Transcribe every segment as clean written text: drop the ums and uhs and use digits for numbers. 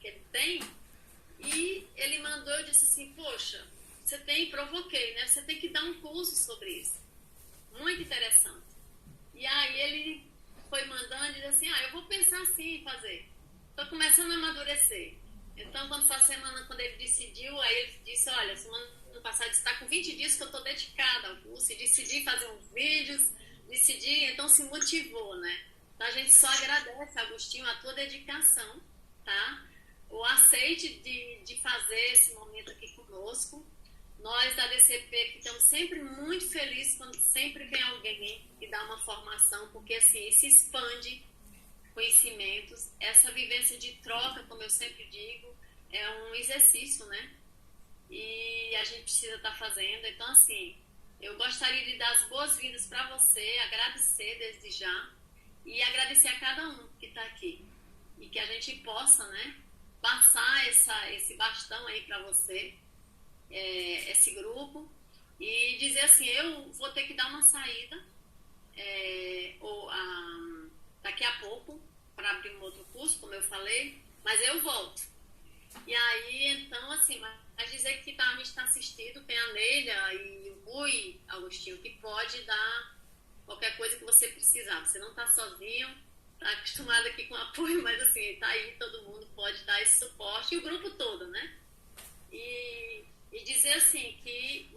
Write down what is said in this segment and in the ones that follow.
que ele tem, e ele mandou, eu disse assim, poxa, provoquei, né? Você tem que dar um curso sobre isso. Muito interessante. E aí ele foi mandando e disse assim, eu vou pensar assim em fazer. Estou começando a amadurecer. Então, quando foi a semana, quando ele decidiu, aí ele disse, olha, semana passada está com 20 dias que eu estou dedicada ao curso e decidi fazer uns vídeos, então se motivou, né? Então, a gente só agradece, Agostinho, a tua dedicação, tá? O aceite de fazer esse momento aqui conosco. Nós da DCP ficamos sempre muito felizes quando sempre vem alguém e dá uma formação, porque assim, se expande conhecimentos, essa vivência de troca, como eu sempre digo, é um exercício, né? E a gente precisa estar fazendo. Então, assim, eu gostaria de dar as boas-vindas para você, agradecer desde já e agradecer a cada um que está aqui. E que a gente possa, né, passar esse bastão aí para você, esse grupo, e dizer assim, eu vou ter que dar uma saída daqui a pouco para abrir um outro curso, como eu falei, mas eu volto. E aí, então, assim, mas dizer que a gente está assistido, tem a Neila e o Rui, Agostinho, que pode dar qualquer coisa que você precisar. Você não está sozinho, está acostumado aqui com apoio, mas assim, está aí, todo mundo pode dar esse suporte, e o grupo todo, né? E dizer assim, que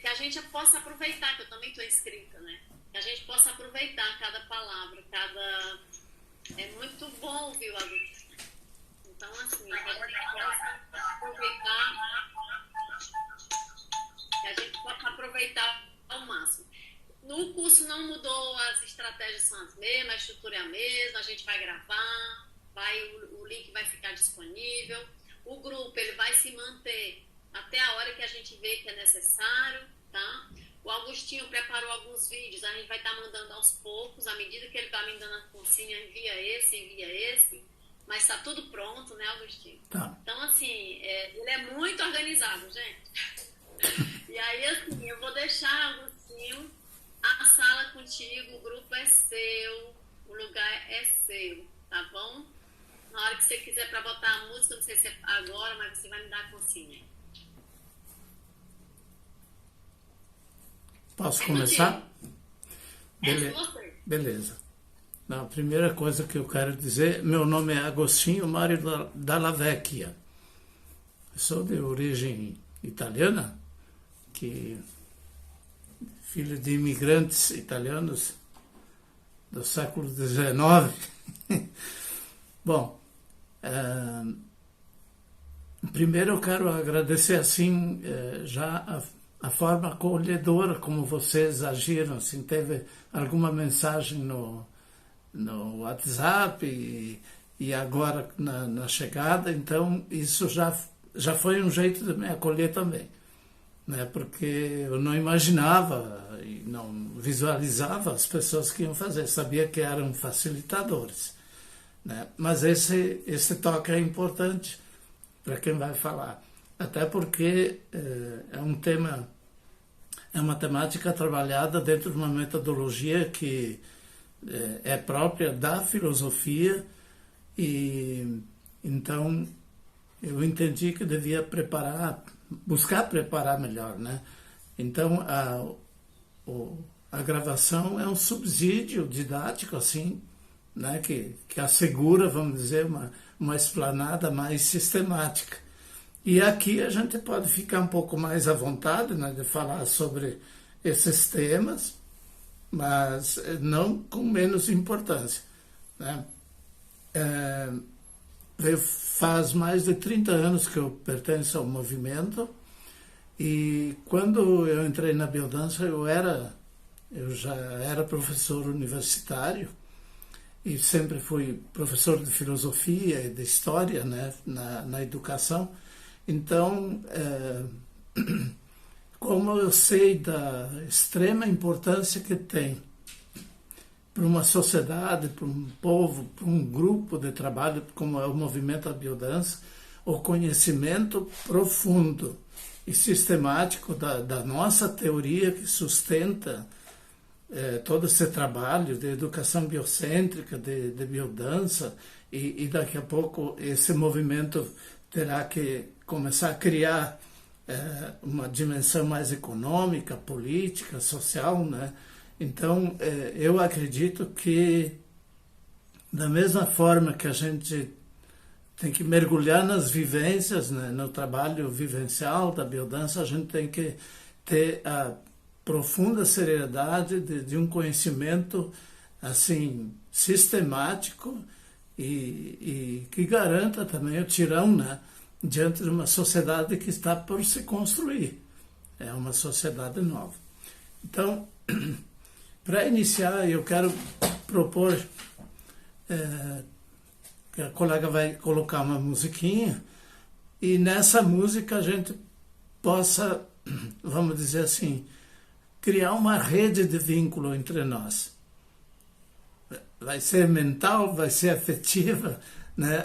a gente possa aproveitar, que eu também estou inscrita, né? Que a gente possa aproveitar cada palavra, é muito bom, viu, Agostinho? Então, assim, que a gente possa aproveitar ao máximo. No curso não mudou, as estratégias são as mesmas, a estrutura é a mesma, a gente vai gravar, o link vai ficar disponível, o grupo ele vai se manter até a hora que a gente vê que é necessário, tá? O Agostinho preparou alguns vídeos, a gente vai estar mandando aos poucos, à medida que ele vai me dando a consigna, envia esse, mas está tudo pronto, né, Agostinho? Tá. Então, assim, ele é muito organizado, gente. E aí, assim, eu vou deixar, Agostinho, a sala contigo, o grupo é seu, o lugar é seu, tá bom? Na hora que você quiser para botar a música, não sei se é agora, mas você vai me dar a consigna. Posso começar? Beleza. Não, a primeira coisa que eu quero dizer, meu nome é Agostinho Mário Dalla Vecchia. Eu sou de origem italiana, filho de imigrantes italianos do século XIX. Bom, primeiro eu quero agradecer assim já a forma acolhedora como vocês agiram, assim, teve alguma mensagem no WhatsApp e agora na chegada, então isso já foi um jeito de me acolher também, né? Porque eu não imaginava e não visualizava as pessoas que iam fazer, sabia que eram facilitadores, né? Mas esse toque é importante para quem vai falar. Até porque é uma temática trabalhada dentro de uma metodologia que é própria da filosofia, e então eu entendi que devia buscar preparar melhor, né? Então a gravação é um subsídio didático, assim, né? Que assegura, vamos dizer, uma explanada mais sistemática. E aqui a gente pode ficar um pouco mais à vontade, né, de falar sobre esses temas, mas não com menos importância, né? Faz mais de 30 anos que eu pertenço ao movimento, e quando eu entrei na biodança eu já era professor universitário e sempre fui professor de filosofia e de história, né, na educação. Então, como eu sei da extrema importância que tem para uma sociedade, para um povo, para um grupo de trabalho como é o movimento da biodança, o conhecimento profundo e sistemático da nossa teoria que sustenta todo esse trabalho de educação biocêntrica, de biodança, e daqui a pouco esse movimento terá que começar a criar uma dimensão mais econômica, política, social, né? Então, eu acredito que, da mesma forma que a gente tem que mergulhar nas vivências, né, no trabalho vivencial da biodança, a gente tem que ter a profunda seriedade de um conhecimento assim sistemático e que garanta também o tirão, né, diante de uma sociedade que está por se construir. É uma sociedade nova. Então, para iniciar, eu quero propor que a colega vai colocar uma musiquinha e nessa música a gente possa, vamos dizer assim, criar uma rede de vínculo entre nós. Vai ser mental, vai ser afetiva, né?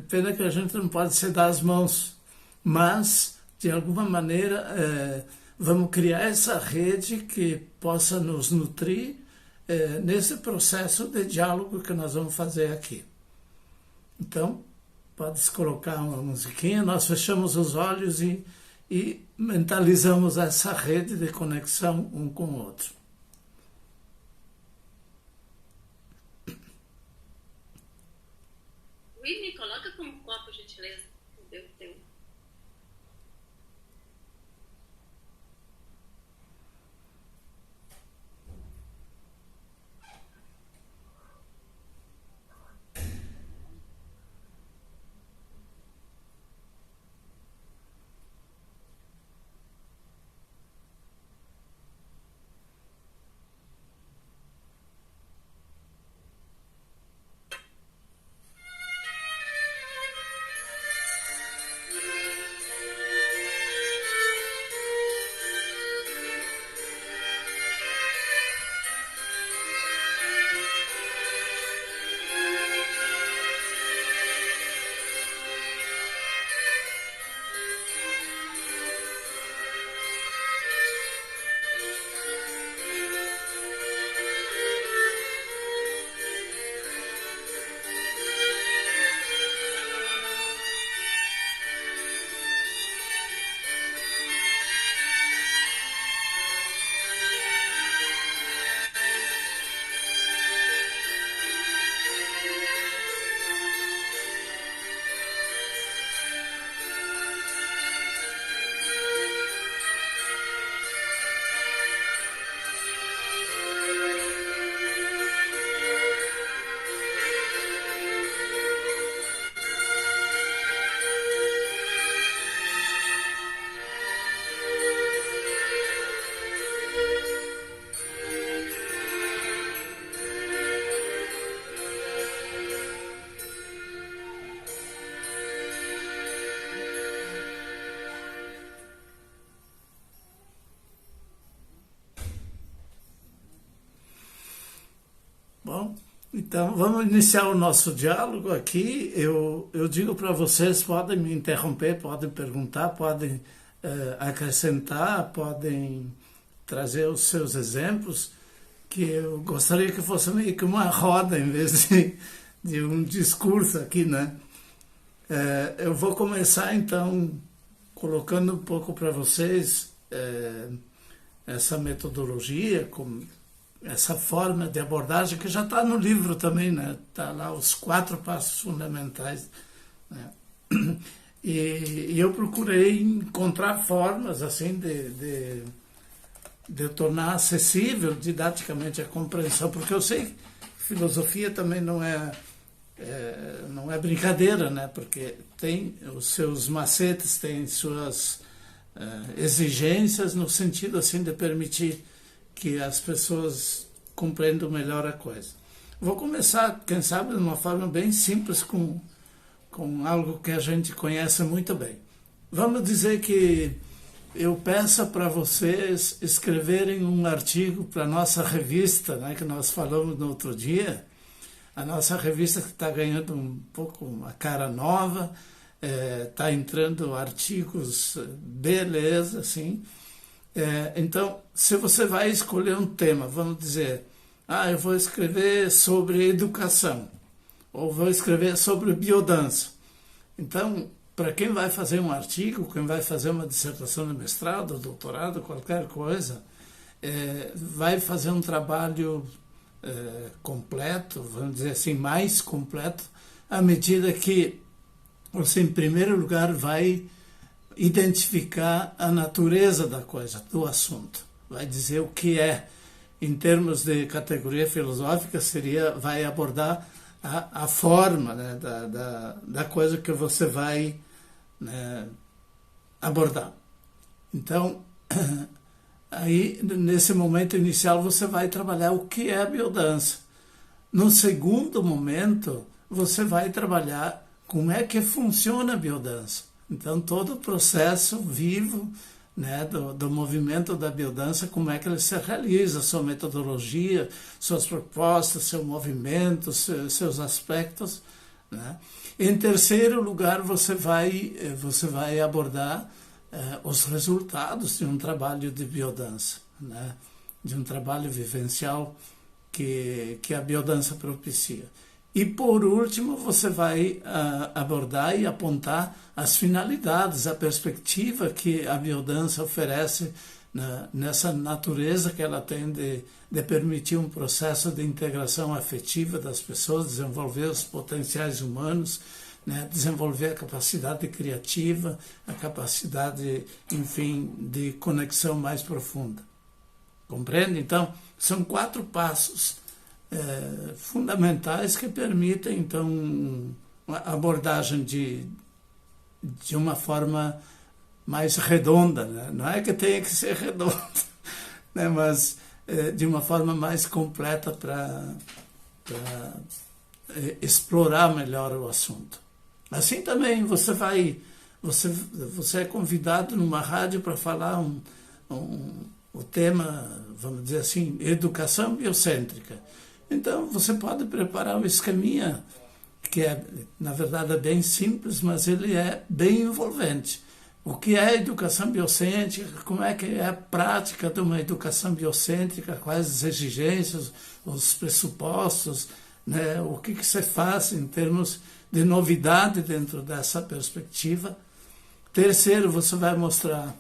Pena que a gente não pode se dar as mãos, mas, de alguma maneira, vamos criar essa rede que possa nos nutrir nesse processo de diálogo que nós vamos fazer aqui. Então, pode-se colocar uma musiquinha, nós fechamos os olhos e mentalizamos essa rede de conexão um com o outro. Me coloca como copo, gentileza. Meu Deus. Bom, então vamos iniciar o nosso diálogo aqui. Eu digo para vocês, podem me interromper, podem perguntar, podem acrescentar, podem trazer os seus exemplos, que eu gostaria que fosse meio que uma roda em vez de um discurso aqui, né? Eu vou começar então colocando um pouco para vocês essa metodologia, essa forma de abordagem que já está no livro também, né? Está lá os 4 passos fundamentais, né? E eu procurei encontrar formas assim de tornar acessível didaticamente a compreensão, porque eu sei que filosofia também não é brincadeira, né? Porque tem os seus macetes, tem suas exigências no sentido assim de permitir que as pessoas compreendam melhor a coisa. Vou começar, quem sabe, de uma forma bem simples, com algo que a gente conhece muito bem. Vamos dizer que eu peço para vocês escreverem um artigo para a nossa revista, né, que nós falamos no outro dia, a nossa revista que está ganhando um pouco uma cara nova, está entrando artigos beleza, assim. Então, se você vai escolher um tema, vamos dizer, eu vou escrever sobre educação, ou vou escrever sobre biodança. Então, para quem vai fazer um artigo, quem vai fazer uma dissertação de mestrado, doutorado, qualquer coisa, vai fazer um trabalho completo, vamos dizer assim, mais completo, à medida que você, em primeiro lugar, vai identificar a natureza da coisa, do assunto. Vai dizer o que é, em termos de categoria filosófica, vai abordar a forma, né, da coisa que você vai, né, abordar. Então, aí, nesse momento inicial, você vai trabalhar o que é a biodança. No segundo momento, você vai trabalhar como é que funciona a biodança. Então, todo o processo vivo, né, do movimento da biodança, como é que ele se realiza, sua metodologia, suas propostas, seu movimento, seus aspectos, né? Em terceiro lugar, você vai abordar os resultados de um trabalho de biodança, né? De um trabalho vivencial que a biodança propicia. E, por último, você vai abordar e apontar as finalidades, a perspectiva que a biodança oferece nessa natureza que ela tem de permitir um processo de integração afetiva das pessoas, desenvolver os potenciais humanos, né, desenvolver a capacidade criativa, a capacidade, enfim, de conexão mais profunda. Compreende? Então, são 4 passos fundamentais que permitem, então, a abordagem de uma forma mais redonda, né? Não é que tenha que ser redonda, né? Mas de uma forma mais completa para explorar melhor o assunto. Assim também você é convidado numa rádio para falar o tema, vamos dizer assim, educação biocêntrica. Então, você pode preparar um esqueminha que na verdade, é bem simples, mas ele é bem envolvente. O que é educação biocêntrica, como é que é a prática de uma educação biocêntrica, quais as exigências, os pressupostos, né? O que se faz em termos de novidade dentro dessa perspectiva. Terceiro, você vai mostrar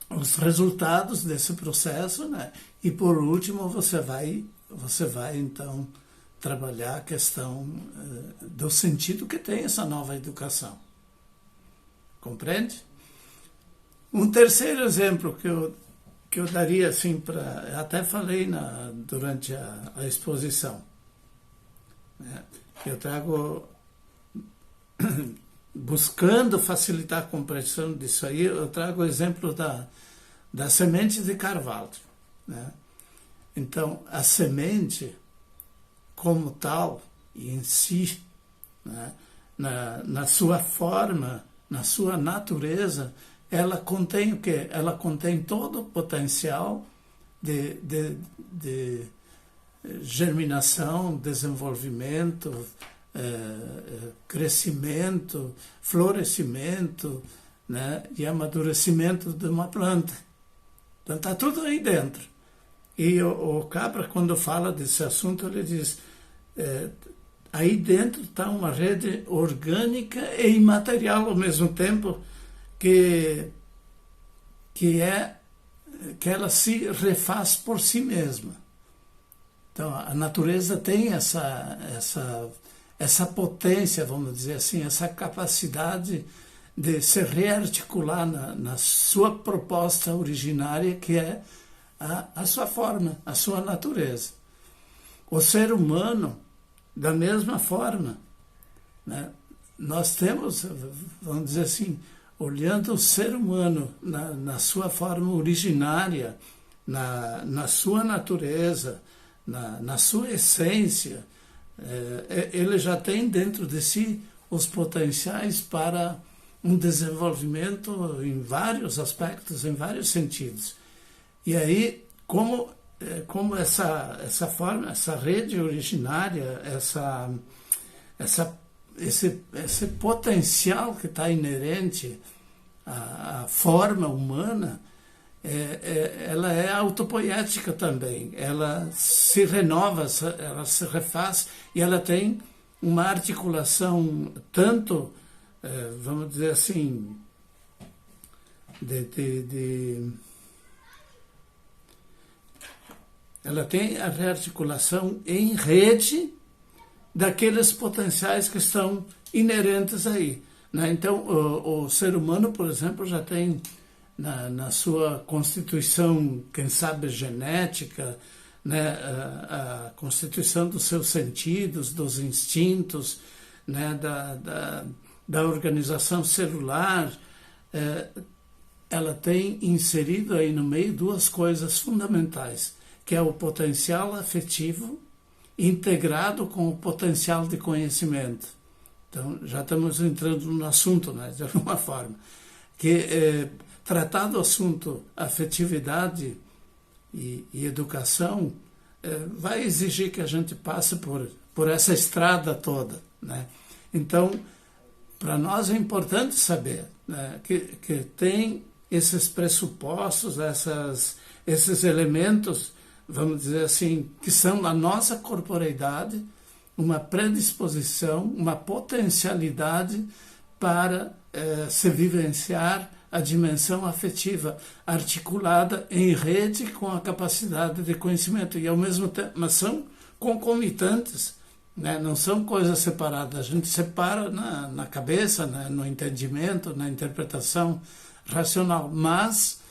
os resultados desse processo, né? E, por último, você vai então trabalhar a questão do sentido que tem essa nova educação. Compreende? Um terceiro exemplo que eu daria, assim, até falei durante a exposição, né? Eu trago, buscando facilitar a compreensão disso aí, eu trago o exemplo da semente de carvalho, né? Então, a semente, como tal, e em si, né, na sua forma, na sua natureza, ela contém o quê? Ela contém todo o potencial de germinação, desenvolvimento, crescimento, florescimento, né, e amadurecimento de uma planta. Então, está tudo aí dentro. E o Capra, quando fala desse assunto, ele diz, aí dentro está uma rede orgânica e imaterial ao mesmo tempo, que ela se refaz por si mesma. Então, a natureza tem essa potência, vamos dizer assim, essa capacidade de se rearticular na sua proposta originária, que é a sua forma, a sua natureza. O ser humano, da mesma forma, né? Nós temos, vamos dizer assim, olhando o ser humano na sua forma originária, na sua natureza, na sua essência, ele já tem dentro de si os potenciais para um desenvolvimento em vários aspectos, em vários sentidos. E aí, como essa forma, essa rede originária, esse potencial que está inerente à forma humana, ela é autopoética também. Ela se renova, ela se refaz e ela tem uma articulação tanto, vamos dizer assim, ela tem a rearticulação em rede daqueles potenciais que estão inerentes aí, né? Então, o ser humano, por exemplo, já tem na sua constituição, quem sabe, genética, né, constituição dos seus sentidos, dos instintos, né, da organização celular, ela tem inserido aí no meio duas coisas fundamentais, que é o potencial afetivo integrado com o potencial de conhecimento. Então, já estamos entrando no assunto, né, de alguma forma, que tratar do assunto afetividade e educação vai exigir que a gente passe por essa estrada toda, né? Então, para nós é importante saber, né, que tem esses pressupostos, esses elementos, vamos dizer assim, que são na nossa corporeidade uma predisposição, uma potencialidade para se vivenciar a dimensão afetiva articulada em rede com a capacidade de conhecimento. E ao mesmo tempo, mas são concomitantes, né? Não são coisas separadas. A gente separa na cabeça, né? No entendimento, na interpretação racional, mas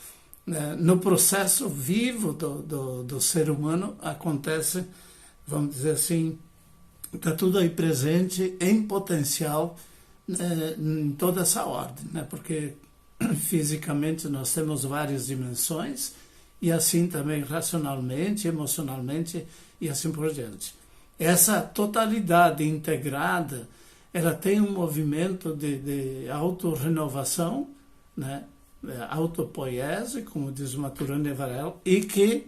no processo vivo do ser humano acontece, vamos dizer assim, está tudo aí presente em potencial, em toda essa ordem, né? Porque fisicamente nós temos várias dimensões e assim também racionalmente, emocionalmente e assim por diante. Essa totalidade integrada, ela tem um movimento de autorrenovação, né? Autopoiese, como diz Maturana Varela, e que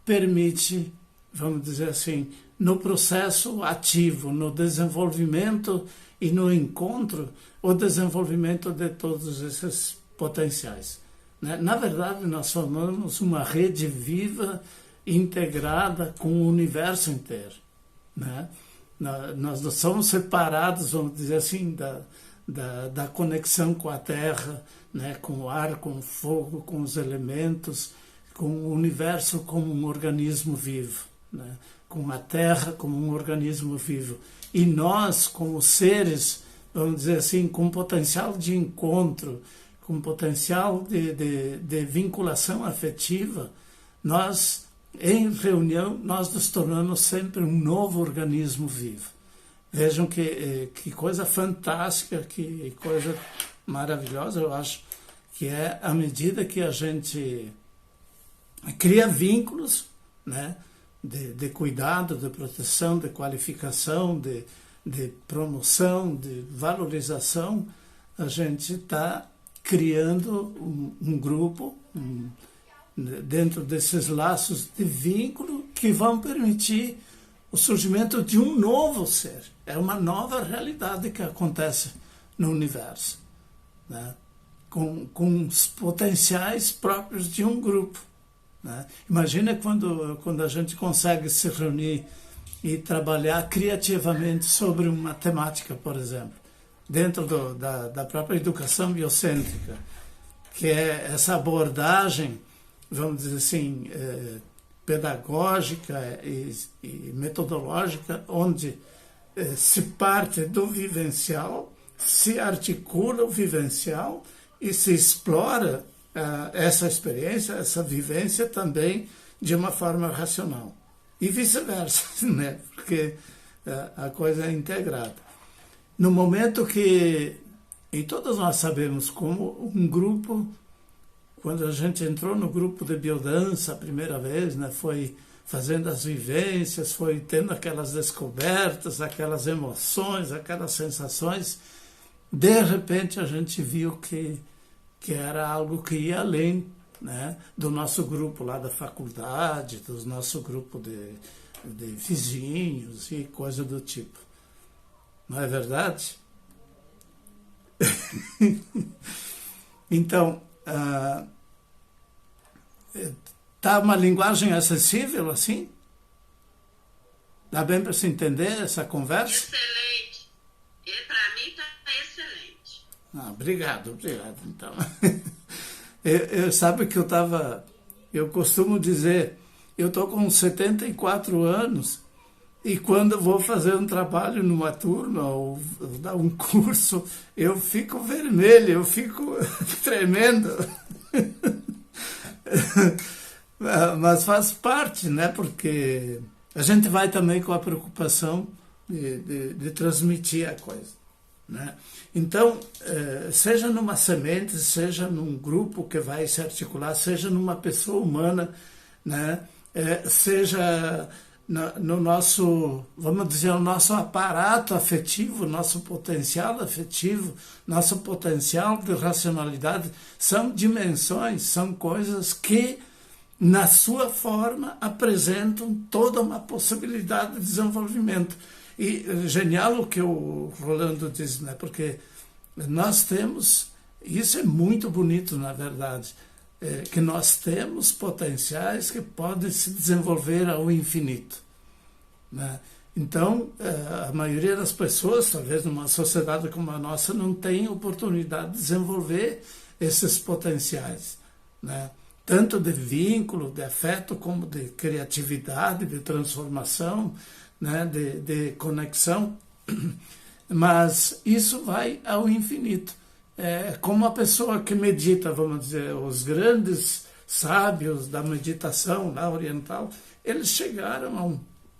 permite, vamos dizer assim, no processo ativo, no desenvolvimento e no encontro, o desenvolvimento de todos esses potenciais, né? Na verdade, nós formamos uma rede viva, integrada com o universo inteiro, né? Nós não somos separados, vamos dizer assim, da conexão com a Terra, né? Com o ar, com o fogo, com os elementos, com o universo como um organismo vivo, né? Com a Terra como um organismo vivo. E nós, como seres, vamos dizer assim, com potencial de encontro, com potencial de vinculação afetiva, nós, em reunião, nós nos tornamos sempre um novo organismo vivo. Vejam que coisa fantástica, que coisa maravilhosa, eu acho, que é à medida que a gente cria vínculos, né, de cuidado, de proteção, de qualificação, de promoção, de valorização, a gente está criando um grupo dentro desses laços de vínculo que vão permitir o surgimento de um novo ser. É uma nova realidade que acontece no universo, né? Com os potenciais próprios de um grupo, né? Imagina quando a gente consegue se reunir e trabalhar criativamente sobre uma temática, por exemplo, dentro da própria educação biocêntrica, que é essa abordagem, vamos dizer assim, pedagógica e metodológica, onde se parte do vivencial, se articula o vivencial e se explora essa experiência, essa vivência também de uma forma racional. E vice-versa, né? Porque a coisa é integrada. No momento que, e todos nós sabemos como um grupo, quando a gente entrou no grupo de biodança a primeira vez, né, foi fazendo as vivências, foi tendo aquelas descobertas, aquelas emoções, aquelas sensações, de repente a gente viu que era algo que ia além, né, do nosso grupo lá da faculdade, do nosso grupo de vizinhos e coisa do tipo. Não é verdade? Então, Tá uma linguagem acessível assim? Dá bem para se entender essa conversa? Excelente. Para mim está excelente. Obrigado, então. Sabe que eu costumo dizer, eu estou com 74 anos e quando eu vou fazer um trabalho numa turma ou dar um curso, eu fico vermelho, eu fico tremendo. Mas faz parte, né? Porque a gente vai também com a preocupação de transmitir a coisa, né? Então, seja numa semente, seja num grupo que vai se articular, seja numa pessoa humana, né? Seja no nosso, vamos dizer, o nosso aparato afetivo, nosso potencial afetivo, nosso potencial de racionalidade, são dimensões, são coisas que, na sua forma, apresentam toda uma possibilidade de desenvolvimento. E genial o que o Rolando diz, né? Porque nós temos, isso é muito bonito, na verdade, que nós temos potenciais que podem se desenvolver ao infinito, né? Então, a maioria das pessoas, talvez numa sociedade como a nossa, não tem oportunidade de desenvolver esses potenciais, né? Tanto de vínculo, de afeto, como de criatividade, de transformação, né? de conexão. Mas isso vai ao infinito. Como a pessoa que medita, vamos dizer, os grandes sábios da meditação lá oriental, eles chegaram a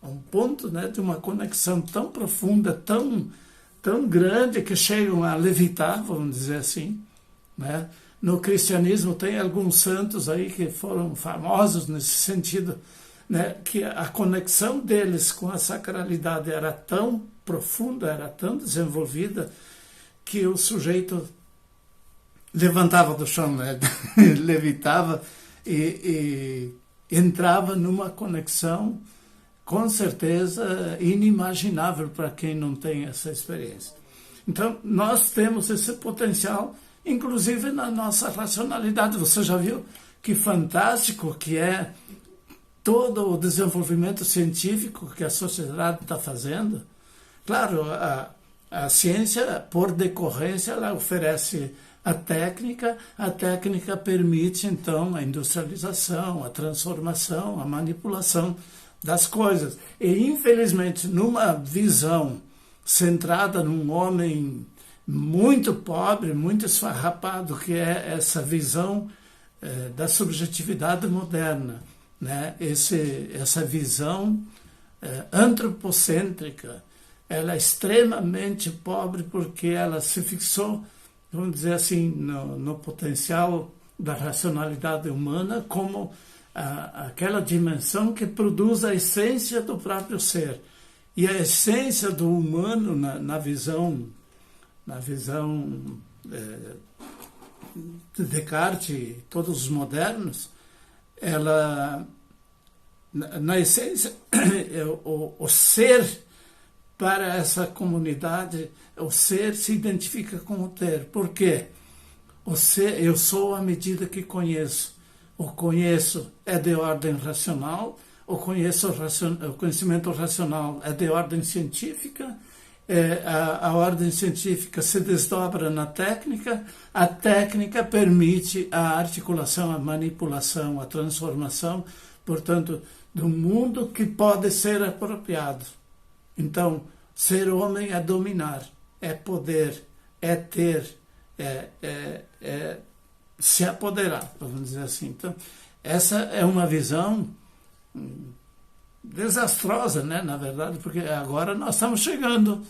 um ponto, né, de uma conexão tão profunda, tão grande, que chegam a levitar, vamos dizer assim, né? No cristianismo tem alguns santos aí que foram famosos nesse sentido, né, que a conexão deles com a sacralidade era tão profunda, era tão desenvolvida, que o sujeito levantava do chão, né? Levitava e entrava numa conexão, com certeza, inimaginável para quem não tem essa experiência. Então, nós temos esse potencial, inclusive na nossa racionalidade. Você já viu que fantástico que é todo o desenvolvimento científico que a sociedade está fazendo? Claro, a ciência, por decorrência, ela oferece a técnica permite, então, a industrialização, a transformação, a manipulação das coisas. E, infelizmente, numa visão centrada num homem muito pobre, muito esfarrapado, que é essa visão da subjetividade moderna, né? Essa visão antropocêntrica, ela é extremamente pobre porque ela se fixou, vamos dizer assim, no potencial da racionalidade humana como aquela dimensão que produz a essência do próprio ser. E a essência do humano na visão de Descartes e todos os modernos, ela, na essência, o ser para essa comunidade, o ser se identifica com o ter. Por quê? O ser, eu sou à medida que conheço. O conheço é de ordem racional, o conhecimento racional é de ordem científica, a ordem científica se desdobra na técnica, a técnica permite a articulação, a manipulação, a transformação, portanto, do mundo que pode ser apropriado. Então, ser homem é dominar, é poder, é ter, é se apoderar, vamos dizer assim. Então, essa é uma visão desastrosa, né, na verdade, porque agora nós estamos chegando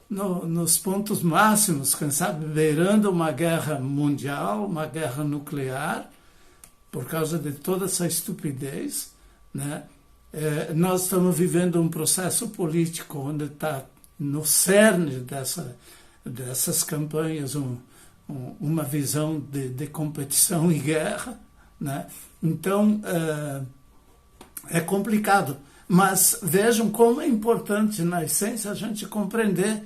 nos pontos máximos, quem sabe, beirando uma guerra mundial, uma guerra nuclear, por causa de toda essa estupidez, né? Nós estamos vivendo um processo político onde está no cerne dessas campanhas uma visão de competição e guerra, né? Então, é complicado. Mas vejam como é importante, na essência, a gente compreender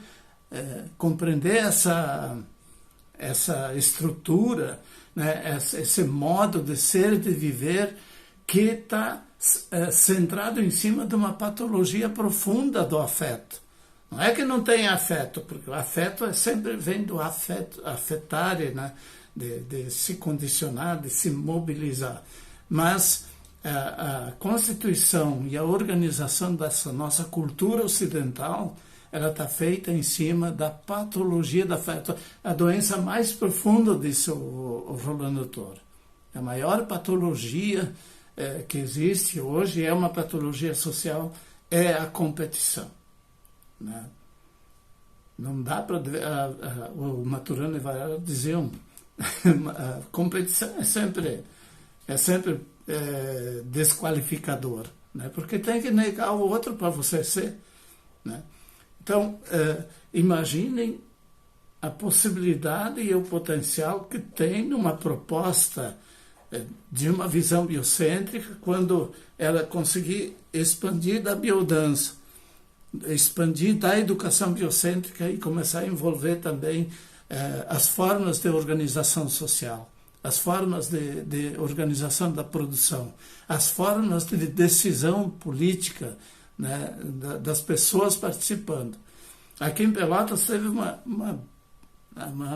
essa estrutura, né? Esse modo de ser e de viver que está centrado em cima de uma patologia profunda do afeto. Não é que não tem afeto, porque o afeto sempre vem do afetare, né? De se condicionar, de se mobilizar. Mas a constituição e a organização dessa nossa cultura ocidental, ela está feita em cima da patologia do afeto. A doença mais profunda, disse o Rolando Toro. A maior patologia que existe hoje é uma patologia social, é a competição. Né? Não dá para... o Maturana e Varela diziam, a competição é sempre desqualificador, né? Porque tem que negar o outro para você ser. Né? Então, imaginem a possibilidade e o potencial que tem numa proposta de uma visão biocêntrica quando ela conseguir expandir da biodança, expandir da educação biocêntrica e começar a envolver também as formas de organização social, as formas de organização da produção, as formas de decisão política, né, das pessoas participando. Aqui em Pelotas teve uma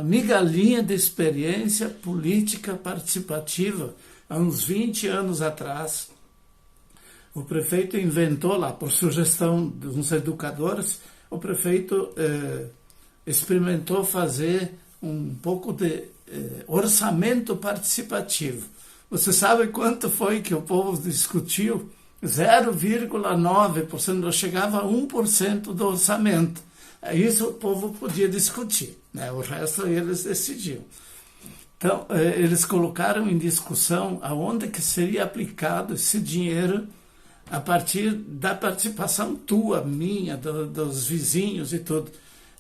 migalhinha de experiência política participativa há uns 20 anos atrás. O prefeito inventou lá, por sugestão de uns educadores, o prefeito experimentou fazer um pouco de orçamento participativo. Você sabe quanto foi que o povo discutiu? 0,9%, não chegava a 1% do orçamento. Isso o povo podia discutir, né? O resto eles decidiam. Então, eles colocaram em discussão aonde que seria aplicado esse dinheiro a partir da participação tua, minha, dos vizinhos e tudo.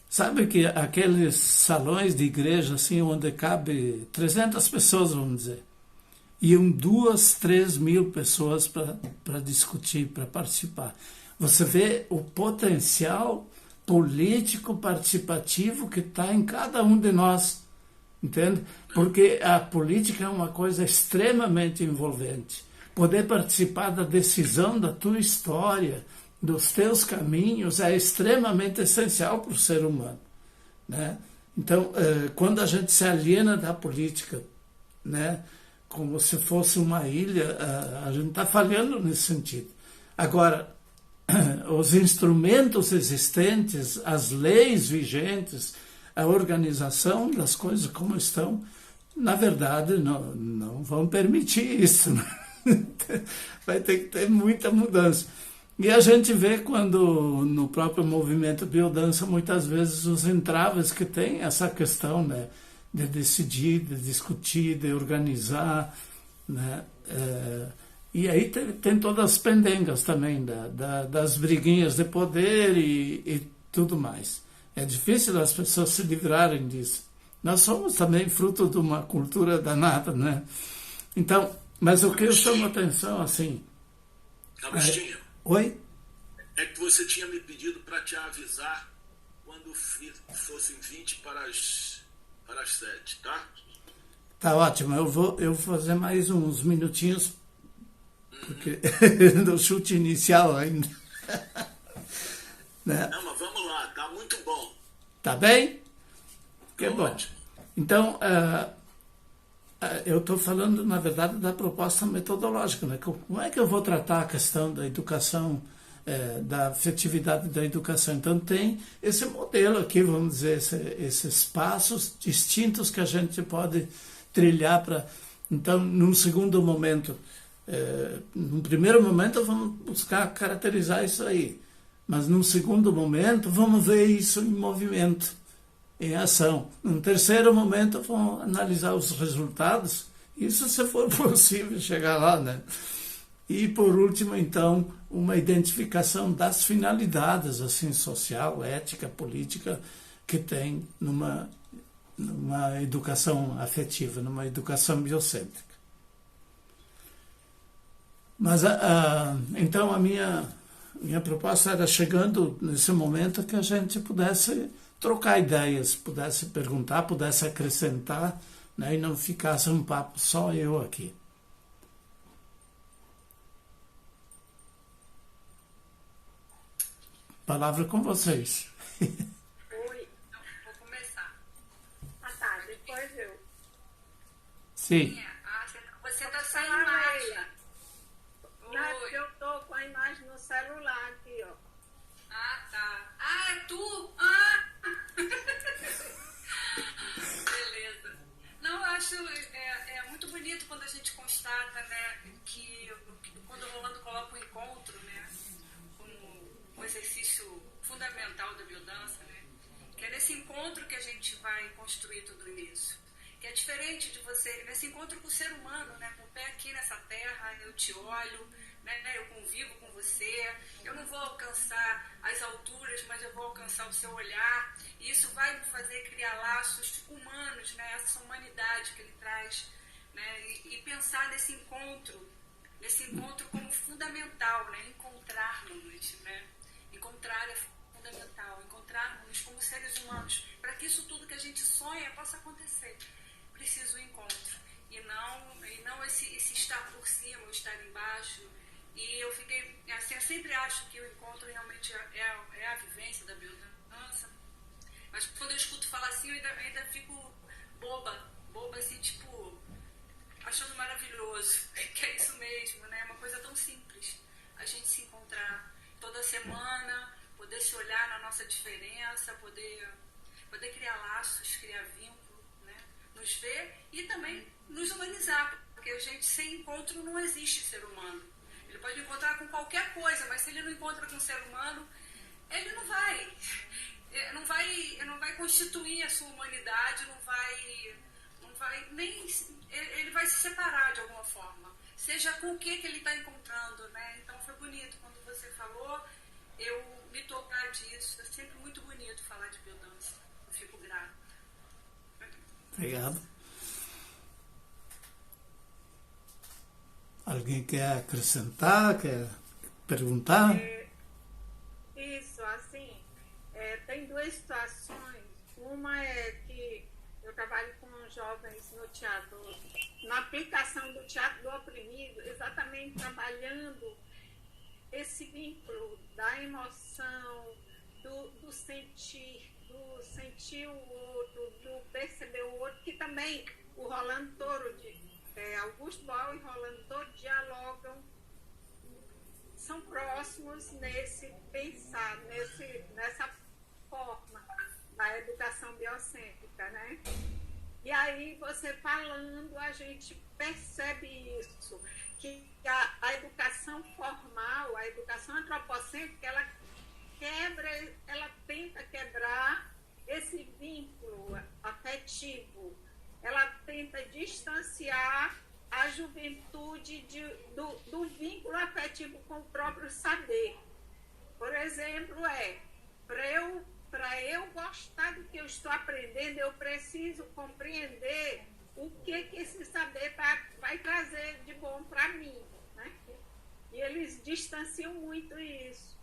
Sabe que aqueles salões de igreja, assim, onde cabe 300 pessoas, vamos dizer, iam 2, 3 mil pessoas para discutir, para participar. Você vê o potencial político participativo que está em cada um de nós, entende? Porque a política é uma coisa extremamente envolvente. Poder participar da decisão da tua história, dos teus caminhos, é extremamente essencial para o ser humano, né? Então, quando a gente se aliena da política, né, como se fosse uma ilha, a gente está falhando nesse sentido. Agora, os instrumentos existentes, as leis vigentes, a organização das coisas como estão, na verdade, não vão permitir isso, né? Vai ter que ter muita mudança. E a gente vê quando no próprio movimento biodança, muitas vezes os entraves que tem essa questão, né, de decidir, de discutir, de organizar, né? E aí tem todas as pendengas também das briguinhas de poder e tudo mais. É difícil as pessoas se livrarem disso. Nós somos também fruto de uma cultura danada, né? Então, mas o que eu chamo a atenção, assim... Agostinho, oi? É que você tinha me pedido para te avisar quando fossem 20 para as 7, tá? Tá ótimo, eu vou fazer mais uns minutinhos, porque no chute inicial ainda. Né? Não, mas vamos lá, tá muito bom. Tá bem? Que Tá bom. ótimo. Então, eu estou falando, na verdade, da proposta metodológica, né? Como é que eu vou tratar a questão da educação, da afetividade da educação? Então, tem esse modelo aqui, vamos dizer, esses passos distintos que a gente pode trilhar para... Então, num segundo momento, num primeiro momento, vamos buscar caracterizar isso aí. Mas num segundo momento, vamos ver isso em movimento, em ação. Num terceiro momento, vamos analisar os resultados, isso se for possível chegar lá, né? E, por último, então, uma identificação das finalidades, assim, social, ética, política, que tem numa educação afetiva, numa educação biocêntrica. Mas, então, a minha proposta era, chegando nesse momento, que a gente pudesse trocar ideias, pudesse perguntar, pudesse acrescentar, né, e não ficasse um papo só eu aqui. Palavra com vocês. Oi. Então, vou começar. Ah, tá. Depois eu. Sim. Você está sem Fala, imagem. Leila. Não, é porque Oi. eu tô com a imagem no celular aqui, ó. Ah, tá. Ah, é tu? Ah! Beleza. Não, eu acho muito bonito quando a gente constata, né, que quando o Rolando coloca o encontro, né, como um exercício fundamental da biodança, né, que é nesse encontro que a gente vai construir tudo isso. Que é diferente de você, nesse encontro com o ser humano, né, com o pé aqui nessa terra, eu te olho, né, eu convivo com você, eu não vou alcançar as alturas, mas eu vou alcançar o seu olhar, e isso vai me fazer criar laços humanos, né, essa humanidade que ele traz, né, e pensar nesse encontro como fundamental, né, encontrarmos, né, encontrar é fundamental, encontrarmos como seres humanos, para que isso tudo que a gente sonha possa acontecer. Precisa o encontro, e não esse estar por cima ou estar embaixo. E eu fiquei, assim, eu sempre acho que o encontro realmente é a vivência da biodança, mas quando eu escuto falar assim, eu ainda fico boba assim, tipo, achando maravilhoso, que é isso mesmo, né? É uma coisa tão simples, a gente se encontrar toda semana, poder se olhar na nossa diferença, poder criar laços, criar vínculo, né? Nos ver e também nos humanizar, porque a gente sem encontro não existe ser humano. Ele pode encontrar com qualquer coisa, mas se ele não encontra com um ser humano, ele não vai constituir a sua humanidade, não vai nem, ele vai se separar de alguma forma, seja com o que ele está encontrando, né? Então foi bonito quando você falou, eu me tocar disso, é sempre muito bonito falar de biodança, eu fico grata. Obrigado. Alguém quer acrescentar, quer perguntar? Isso, assim, tem duas situações. Uma é que eu trabalho com jovens no teatro, na aplicação do teatro do oprimido, exatamente trabalhando esse vínculo da emoção, do sentir o outro, do perceber o outro, que também o Rolando Toro, Augusto Boal e Rolando Toro dialogam, são próximos nesse pensar, nessa forma da educação biocêntrica, né? E aí, você falando, a gente percebe isso, que a educação formal, a educação antropocêntrica, ela tenta quebrar esse vínculo afetivo, ela tenta distanciar a juventude do vínculo afetivo com o próprio saber. Por exemplo, para eu gostar do que eu estou aprendendo, eu preciso compreender o que esse saber vai trazer de bom para mim, né? E eles distanciam muito isso.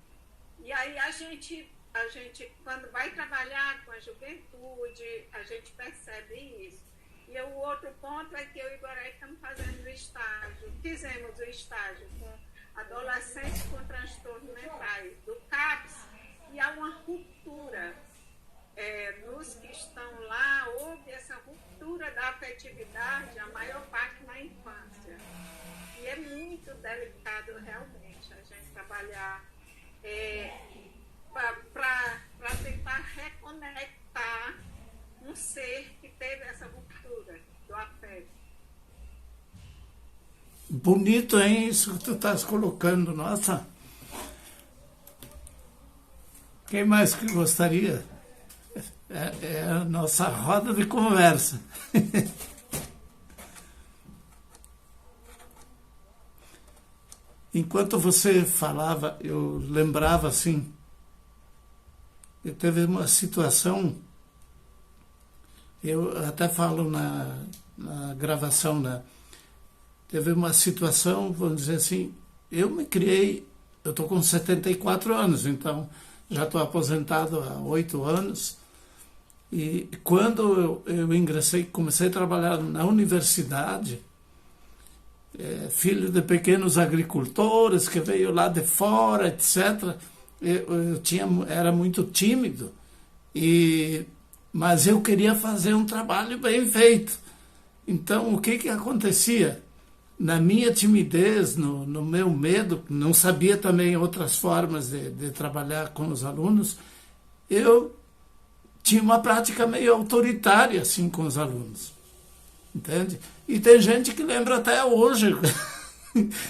E aí a gente, quando vai trabalhar com a juventude, a gente percebe isso. E o outro ponto é que eu e Goré estamos fazendo o estágio, fizemos o estágio com adolescentes com transtornos mentais do CAPS, e há uma ruptura. Nos que estão lá, houve essa ruptura da afetividade, a maior parte na infância. E é muito delicado, realmente, a gente trabalhar para tentar reconectar um ser que teve essa ruptura do afeto. Bonito, hein, isso que tu estás colocando, nossa. Quem mais que gostaria? É a nossa roda de conversa. Enquanto você falava, eu lembrava assim, eu teve uma situação, eu até falo na gravação, né? Teve uma situação, vamos dizer assim, eu me criei, eu estou com 74 anos, então já estou aposentado há 8 anos, e quando eu ingressei, comecei a trabalhar na universidade, filho de pequenos agricultores que veio lá de fora, etc., era muito tímido, mas eu queria fazer um trabalho bem feito. Então, o que acontecia? Na minha timidez, no meu medo, não sabia também outras formas de trabalhar com os alunos, eu tinha uma prática meio autoritária assim com os alunos, entende? E tem gente que lembra até hoje,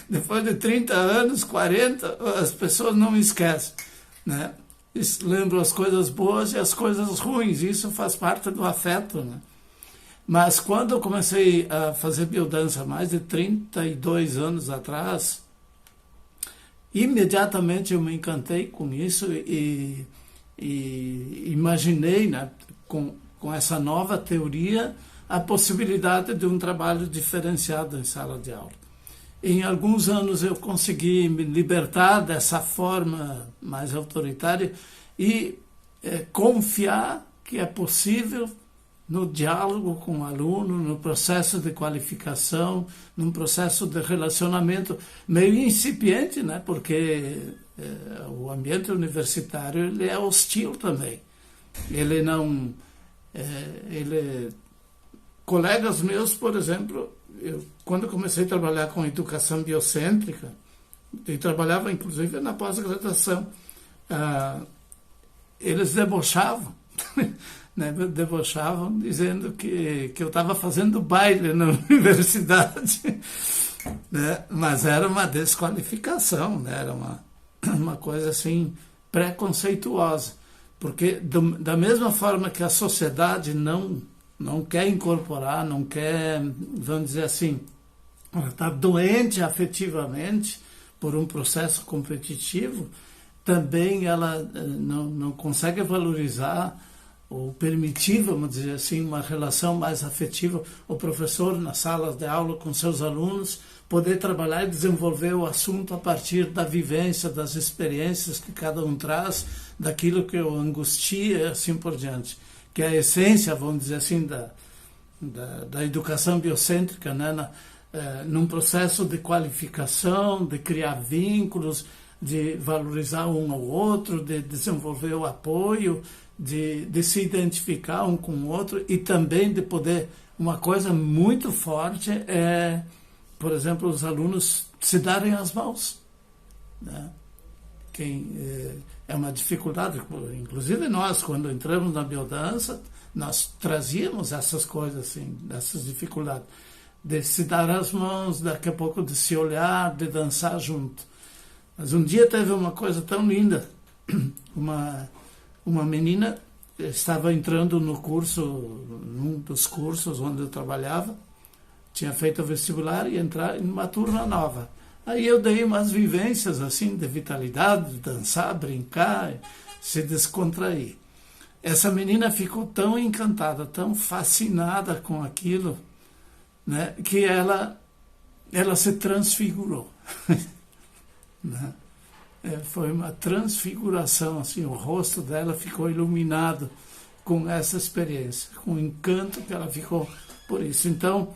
depois de 30 anos, 40, as pessoas não esquecem, né? Lembram as coisas boas e as coisas ruins, isso faz parte do afeto, né? Mas quando eu comecei a fazer biodança, mais de 32 anos atrás, imediatamente eu me encantei com isso e imaginei, né, com essa nova teoria, a possibilidade de um trabalho diferenciado em sala de aula. Em alguns anos eu consegui me libertar dessa forma mais autoritária e confiar que é possível, no diálogo com o aluno, no processo de qualificação, num processo de relacionamento meio incipiente, né? Porque o ambiente universitário ele é hostil também. Ele não... Colegas meus, por exemplo, quando comecei a trabalhar com educação biocêntrica, eu trabalhava inclusive na pós-graduação, eles debochavam, né, debochavam dizendo que eu estava fazendo baile na universidade, né, mas era uma desqualificação, né, era uma coisa assim preconceituosa, porque da mesma forma que a sociedade não quer incorporar, não quer, vamos dizer assim, ela está doente afetivamente por um processo competitivo, também ela não consegue valorizar ou permitir, vamos dizer assim, uma relação mais afetiva, o professor na sala de aula com seus alunos, poder trabalhar e desenvolver o assunto a partir da vivência, das experiências que cada um traz, daquilo que o angustia e assim por diante. Que é a essência, vamos dizer assim, da educação biocêntrica, né? Num processo de qualificação, de criar vínculos, de valorizar um ao outro, de desenvolver o apoio, de se identificar um com o outro e também de poder... Uma coisa muito forte é, por exemplo, os alunos se darem as mãos, né? É uma dificuldade, inclusive nós, quando entramos na biodança, nós trazíamos essas coisas, assim, essas dificuldades, de se dar as mãos, daqui a pouco de se olhar, de dançar junto. Mas um dia teve uma coisa tão linda, uma menina estava entrando no curso, num dos cursos onde eu trabalhava, tinha feito o vestibular e entrar em uma turma nova. Aí eu dei umas vivências assim de vitalidade, de dançar, brincar, se descontrair. Essa menina ficou tão encantada, tão fascinada com aquilo, né, que ela se transfigurou. Né? Foi uma transfiguração, assim, o rosto dela ficou iluminado com essa experiência, com o encanto que ela ficou por isso. Então,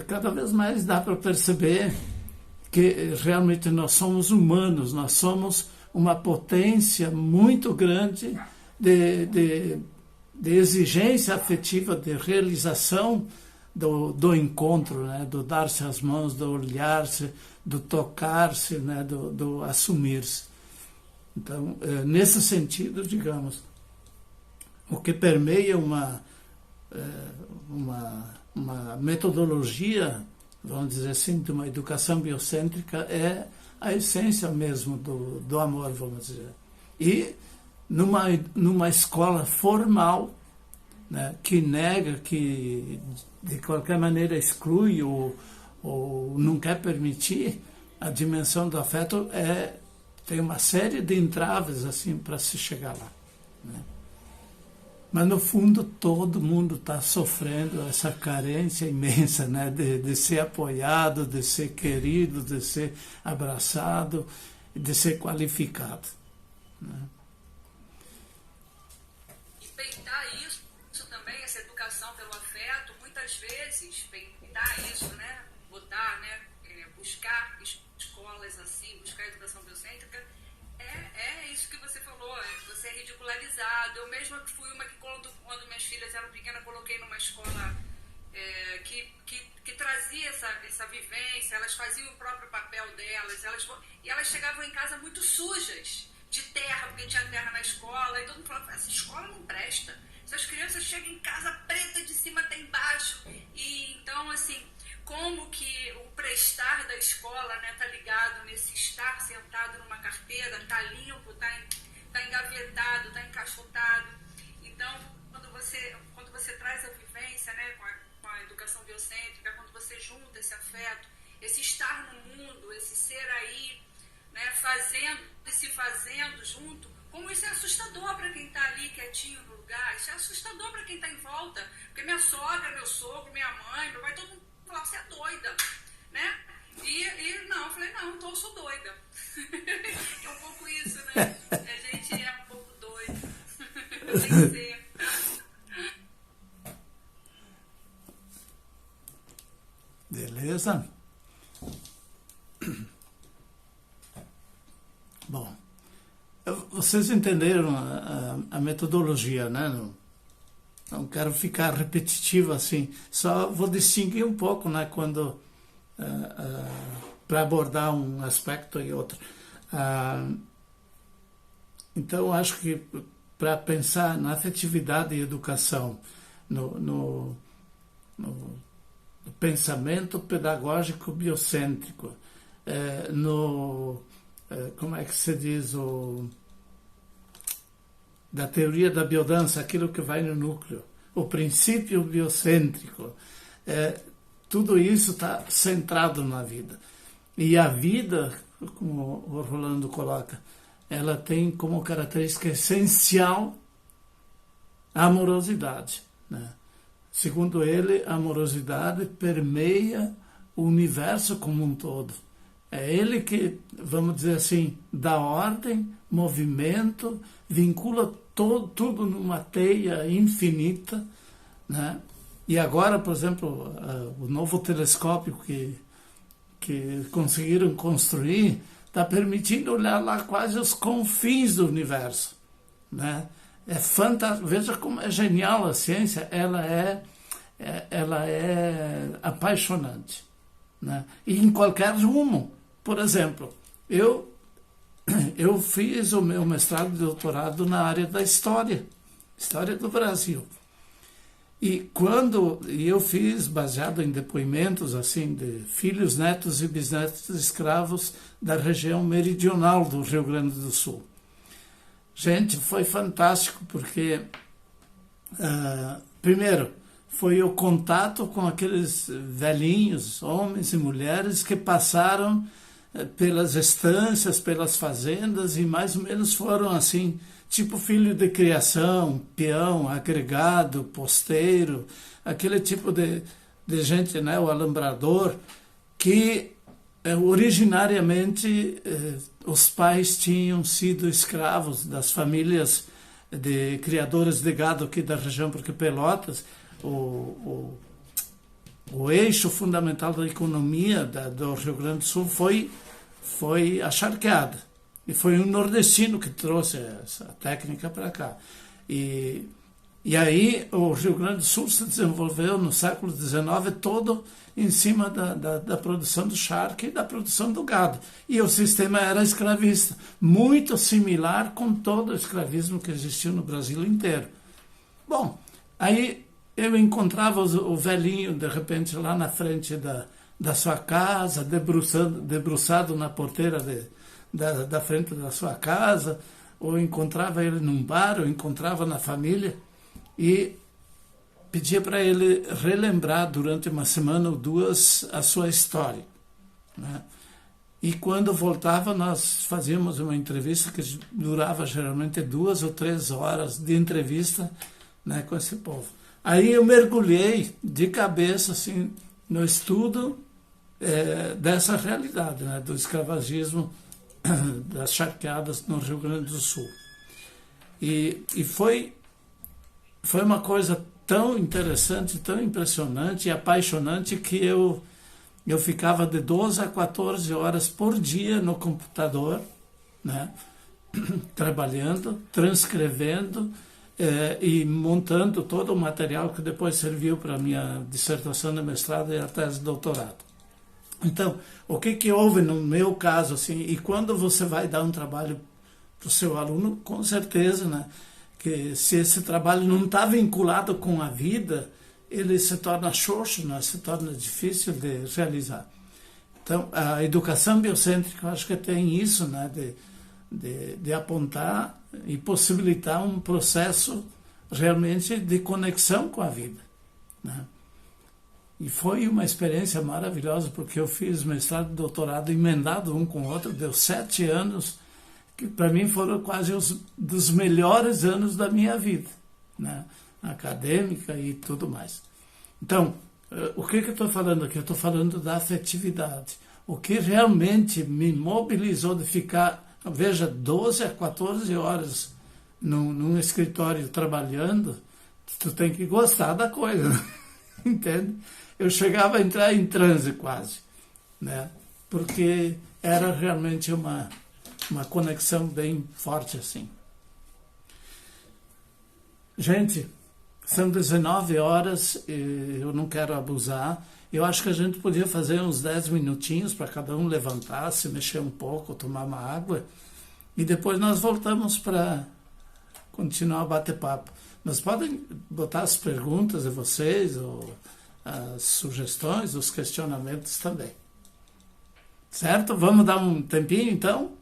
cada vez mais dá para perceber que realmente nós somos humanos, nós somos uma potência muito grande de exigência afetiva, de realização do encontro, né? Do dar-se as mãos, do olhar-se, do tocar-se, né? do assumir-se. Então, nesse sentido, digamos, o que permeia uma metodologia, vamos dizer assim, de uma educação biocêntrica é a essência mesmo do amor, vamos dizer. E numa escola formal, né, que nega, que de qualquer maneira exclui ou não quer permitir a dimensão do afeto, tem uma série de entraves assim para se chegar lá, né? Mas, no fundo, todo mundo está sofrendo essa carência imensa, né? De ser apoiado, de ser querido, de ser abraçado, de ser qualificado, né? E peitar isso também, essa educação pelo afeto, muitas vezes, peitar isso, né? Botar, né? Buscar escolas assim, buscar educação biocêntrica, É isso que você falou, você é ridicularizado. Eu mesma fui uma que quando minhas filhas eram pequenas, coloquei numa escola que trazia essa vivência, elas faziam o próprio papel delas, e elas chegavam em casa muito sujas, de terra, porque tinha terra na escola, e todo mundo falava, essa escola não presta, essas crianças chegam em casa preta de cima até embaixo. E então, assim, como que o prestar da escola, né, tá ligado nesse estar sentado numa carteira, tá limpo, tá engavetado, tá encaixotado. Então, quando você traz a vivência, né, com a educação biocêntrica, quando você junta esse afeto, esse estar no mundo, esse ser aí, né, fazendo e se fazendo junto, como isso é assustador para quem está ali quietinho no lugar, isso é assustador para quem está em volta, porque minha sogra, meu sogro, minha mãe, meu pai, todo mundo falava, você é doida, né? E não, eu falei, não, então eu sou doida. É um pouco isso, né? A gente é um pouco doido. Tem que ser. Beleza? Bom, vocês entenderam a metodologia, né? Não quero ficar repetitivo assim, só vou distinguir um pouco, né, quando para abordar um aspecto e outro. Então, acho que para pensar na afetividade e educação, no pensamento pedagógico biocêntrico, como é que se diz, da teoria da biodança, aquilo que vai no núcleo, o princípio biocêntrico, tudo isso está centrado na vida. E a vida, como o Rolando coloca, ela tem como característica essencial a amorosidade, né? Segundo ele, a amorosidade permeia o universo como um todo. É ele que, vamos dizer assim, dá ordem, movimento, vincula tudo numa teia infinita, né? E agora, por exemplo, o novo telescópio que conseguiram construir está permitindo olhar lá quase os confins do universo, né? É fantástico. Veja como é genial a ciência. Ela é apaixonante, né? E em qualquer rumo. Por exemplo, eu fiz o meu mestrado e doutorado na área da história do Brasil. E quando eu fiz, baseado em depoimentos assim de filhos, netos e bisnetos de escravos da região meridional do Rio Grande do Sul. Gente, foi fantástico porque, primeiro, foi o contato com aqueles velhinhos, homens e mulheres que passaram pelas estâncias, pelas fazendas e mais ou menos foram assim, tipo filho de criação, peão, agregado, posteiro, aquele tipo de gente, né, o alambrador, que originariamente os pais tinham sido escravos das famílias de criadores de gado aqui da região, porque Pelotas, o eixo fundamental da economia do Rio Grande do Sul foi a charqueada. E foi um nordestino que trouxe essa técnica para cá. E aí o Rio Grande do Sul se desenvolveu no século XIX todo em cima da produção do charque e da produção do gado. E o sistema era escravista, muito similar com todo o escravismo que existiu no Brasil inteiro. Bom, aí eu encontrava o velhinho, de repente, lá na frente da sua casa, debruçado na porteira da frente da sua casa, ou encontrava ele num bar, ou encontrava na família, e pedia para ele relembrar durante uma semana ou duas a sua história, né? E quando voltava, nós fazíamos uma entrevista que durava geralmente 2 ou 3 horas de entrevista, né, com esse povo. Aí eu mergulhei de cabeça assim, no estudo dessa realidade, né, do escravagismo das charqueadas no Rio Grande do Sul. E foi uma coisa tão interessante, tão impressionante e apaixonante que eu ficava de 12 a 14 horas por dia no computador, né, trabalhando, transcrevendo e montando todo o material que depois serviu para a minha dissertação de mestrado e a tese de doutorado. Então, o que houve no meu caso, assim, e quando você vai dar um trabalho para o seu aluno, com certeza, né, que se esse trabalho não está vinculado com a vida, ele se torna xoxo, né, se torna difícil de realizar. Então, a educação biocêntrica, eu acho que tem isso, né, de apontar e possibilitar um processo realmente de conexão com a vida, né? E foi uma experiência maravilhosa, porque eu fiz mestrado e doutorado emendado um com o outro, deu 7 anos, que para mim foram quase dos melhores anos da minha vida, né? Acadêmica e tudo mais. Então, o que eu estou falando aqui? Eu estou falando da afetividade. O que realmente me mobilizou de ficar, veja, 12 a 14 horas num escritório trabalhando, tu tem que gostar da coisa, né? Entende? Eu chegava a entrar em transe quase, né? Porque era realmente uma conexão bem forte assim. Gente, são 19 horas, eu não quero abusar. Eu acho que a gente podia fazer uns 10 minutinhos para cada um levantar, se mexer um pouco, tomar uma água, e depois nós voltamos para continuar a bater papo. Mas podem botar as perguntas de vocês, ou as sugestões, os questionamentos também. Certo? Vamos dar um tempinho, então?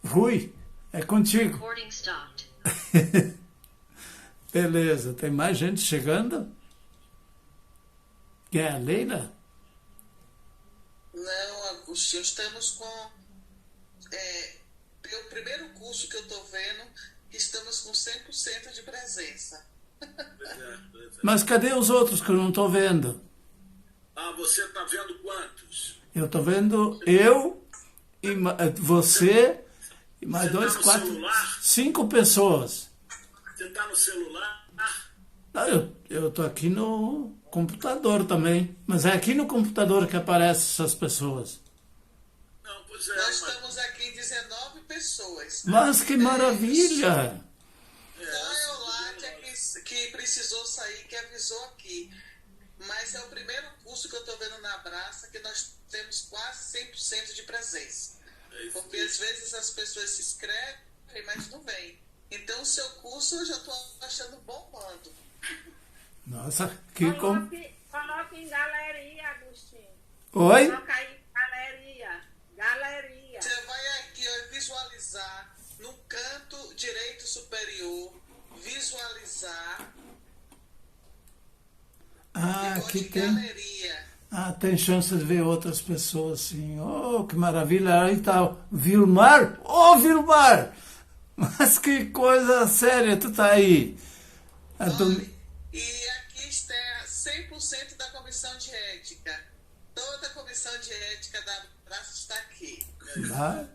Rui, é contigo. Beleza, tem mais gente chegando? Quem é a Leila? Não, Agostinho, estamos com... pelo primeiro curso que eu estou vendo, estamos com 100% de presença. Mas cadê os outros que eu não estou vendo? Ah, você está vendo quantos? Eu estou vendo eu e você e mais você 2, tá 4, celular? 5 pessoas. Você está no celular? Não, eu estou aqui no computador também. Mas é aqui no computador que aparecem essas pessoas. Não, pois é. Nós estamos aqui em 19 pessoas. Mas que maravilha! Só a Eulália que precisou sair, que avisou aqui. Mas é o primeiro curso que eu estou vendo na Abraça que nós temos quase 100% de presença. Porque às vezes as pessoas se inscrevem, mas não vêm. Então o seu curso eu já estou achando bombando. Nossa, que... Coloque em galeria, Agostinho. Oi? Coloca aí galeria. Você vai aqui, ó, visualizar no canto direito superior, visualizar. Ah, aqui tem... Galeria. Ah, tem chance de ver outras pessoas, sim. Oh, que maravilha. Aí tá Vilmar. Oh, Vilmar! Mas que coisa séria, tu tá aí. E aqui está 100% da comissão de ética. Toda a comissão de ética da Abraça está aqui. Ah,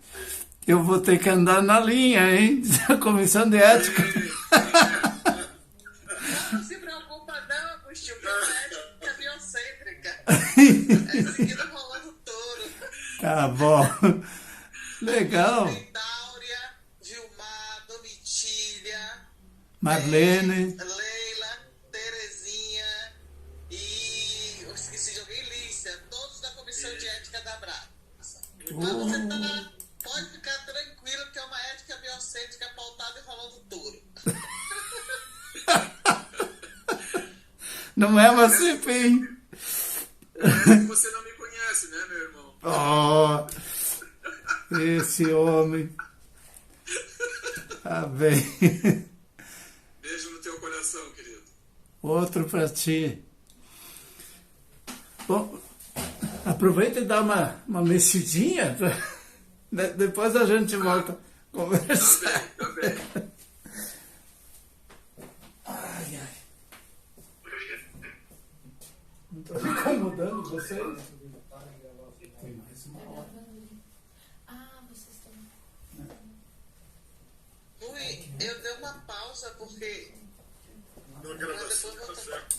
eu vou ter que andar na linha, hein? A comissão de ética. Não se preocupa não, Agostinho, porque a ética é biocêntrica. É seguindo rolando touro. Tá bom. Legal. Dáurea, Vilmar, Domitília, Marlene. Leila, Terezinha e eu esqueci de alguém, Lícia, todos da comissão de ética da Abraça. Então você pode ficar tranquilo que é uma ética biocêntrica pautada e rolando touro. Não é uma CPI. Você não me conhece, né, meu irmão? Oh, esse homem. Tá bem. Beijo no teu coração, querido. Outro para ti. Bom, aproveita e dá uma mexidinha. Depois a gente volta a conversar. Tá bem. Ai, ai. Não estou incomodando vocês? Tem mais uma hora. Vocês estão... Ui, eu dei uma pausa porque Não, mas gravação, depois tá certo.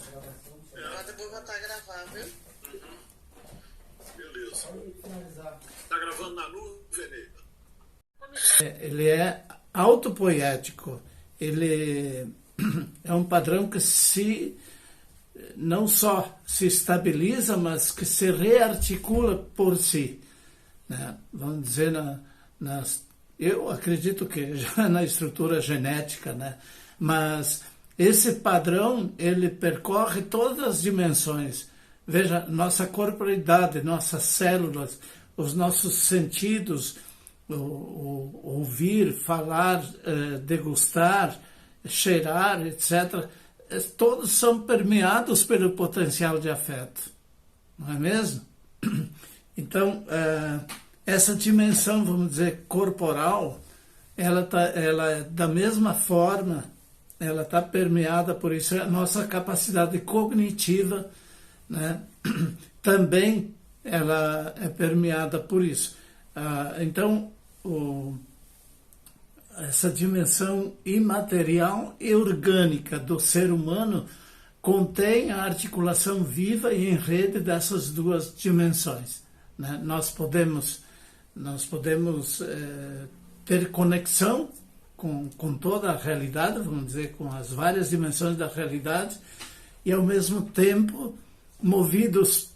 voltar a gravar, viu? Beleza. Tá gravando na nuvem, Neida? Ele é autopoético, ele é um padrão que não só se estabiliza, mas que se rearticula por si, né? Vamos dizer, eu acredito que já na estrutura genética, né? Mas esse padrão, ele percorre todas as dimensões. Veja, nossa corporeidade, nossas células, os nossos sentidos, ouvir, falar, degustar, cheirar, etc., todos são permeados pelo potencial de afeto, não é mesmo? Então, essa dimensão, vamos dizer, corporal, ela da mesma forma, ela está permeada por isso. A nossa capacidade cognitiva, né, também ela é permeada por isso. Então, essa dimensão imaterial e orgânica do ser humano contém a articulação viva e em rede dessas duas dimensões, né? Nós podemos ter conexão com toda a realidade, vamos dizer, com as várias dimensões da realidade, e ao mesmo tempo, movidos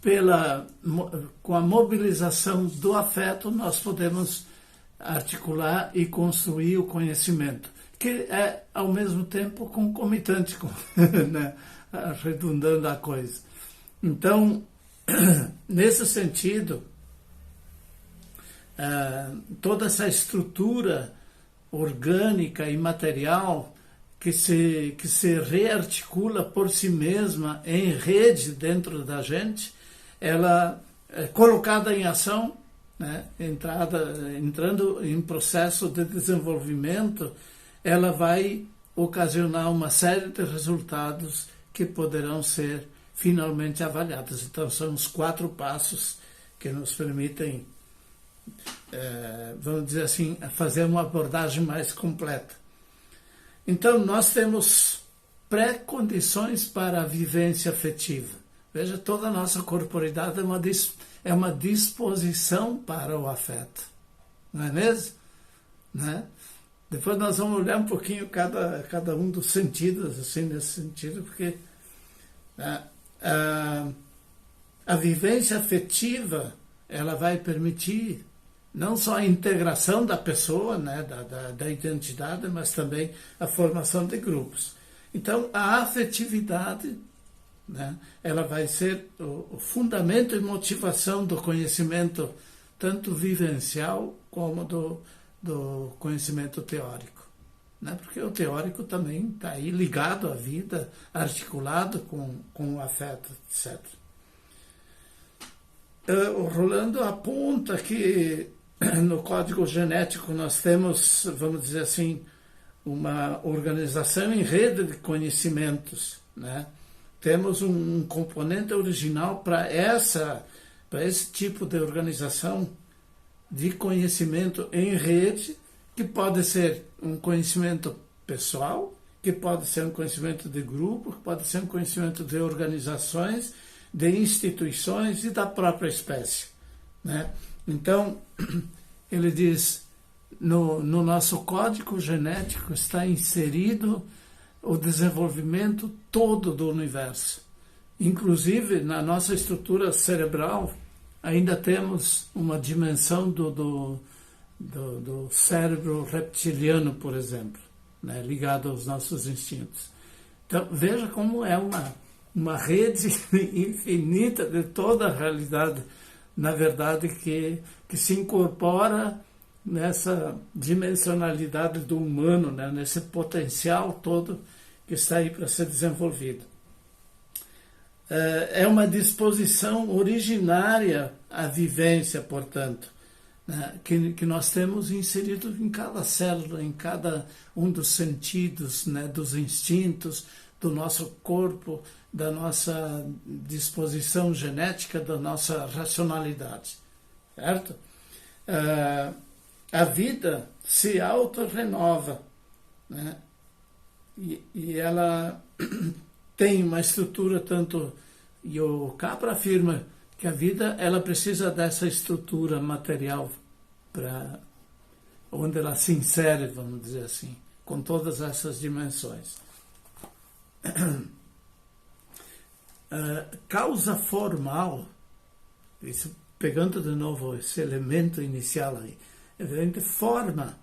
com a mobilização do afeto, nós podemos articular e construir o conhecimento, que é ao mesmo tempo concomitante, né? Redundando a coisa. Então, nesse sentido, toda essa estrutura orgânica e material que se rearticula por si mesma em rede dentro da gente, ela é colocada em ação, né, entrando em processo de desenvolvimento, ela vai ocasionar uma série de resultados que poderão ser finalmente avaliados. Então, são os 4 passos que nos permitem, vamos dizer assim, fazer uma abordagem mais completa. Então, nós temos pré-condições para a vivência afetiva. Veja, toda a nossa corporeidade é uma disposição para o afeto, não é mesmo? Né? Depois nós vamos olhar um pouquinho cada um dos sentidos, assim, nesse sentido, porque a vivência afetiva, ela vai permitir não só a integração da pessoa, né, da identidade, mas também a formação de grupos. Então, a afetividade, né, ela vai ser o fundamento e motivação do conhecimento, tanto vivencial como do conhecimento teórico, né? Porque o teórico também está aí ligado à vida, articulado com o afeto, etc. O Rolando aponta que no código genético nós temos, vamos dizer assim, uma organização em rede de conhecimentos, né? Temos um componente original para esse tipo de organização de conhecimento em rede, que pode ser um conhecimento pessoal, que pode ser um conhecimento de grupo, que pode ser um conhecimento de organizações, de instituições e da própria espécie, né? Então, ele diz, no nosso código genético está inserido o desenvolvimento todo do universo. Inclusive, na nossa estrutura cerebral, ainda temos uma dimensão do cérebro reptiliano, por exemplo, né, ligado aos nossos instintos. Então, veja como é uma rede infinita de toda a realidade, na verdade, que se incorpora nessa dimensionalidade do humano, né, nesse potencial todo que está aí para ser desenvolvido. É uma disposição originária à vivência, portanto, né, que nós temos inserido em cada célula, em cada um dos sentidos, né, dos instintos, do nosso corpo, da nossa disposição genética, da nossa racionalidade, certo? A vida se autorrenova, né? E ela tem uma estrutura tanto, e o Capra afirma que a vida ela precisa dessa estrutura material onde ela se insere, vamos dizer assim, com todas essas dimensões. Causa formal, isso, pegando de novo esse elemento inicial aí, evidente, forma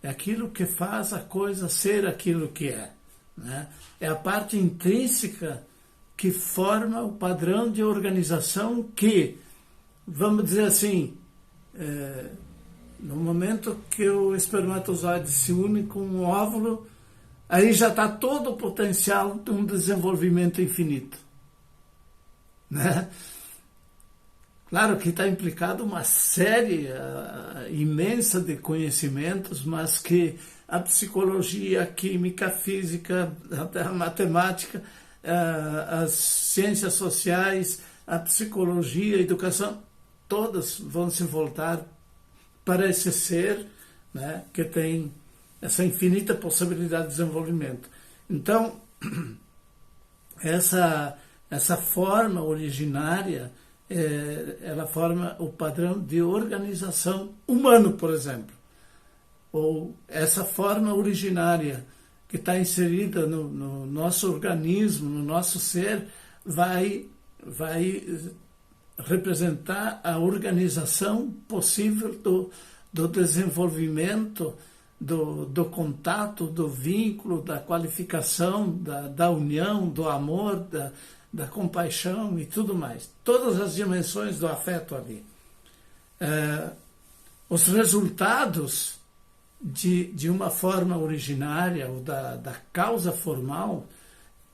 é aquilo que faz a coisa ser aquilo que é, né? É a parte intrínseca que forma o padrão de organização que, vamos dizer assim, no momento que o espermatozoide se une com um óvulo, aí já está todo o potencial de um desenvolvimento infinito, né? Claro que está implicado uma série imensa de conhecimentos, mas que a psicologia, a química, a física, a matemática, as ciências sociais, a psicologia, a educação, todas vão se voltar para esse ser, né, que tem essa infinita possibilidade de desenvolvimento. Então, essa forma originária, ela forma o padrão de organização humano, por exemplo. Ou essa forma originária que está inserida no nosso organismo, no nosso ser, vai representar a organização possível do desenvolvimento, do contato, do vínculo, da qualificação, da união, do amor, da compaixão e tudo mais. Todas as dimensões do afeto ali. Os resultados de uma forma originária ou da causa formal,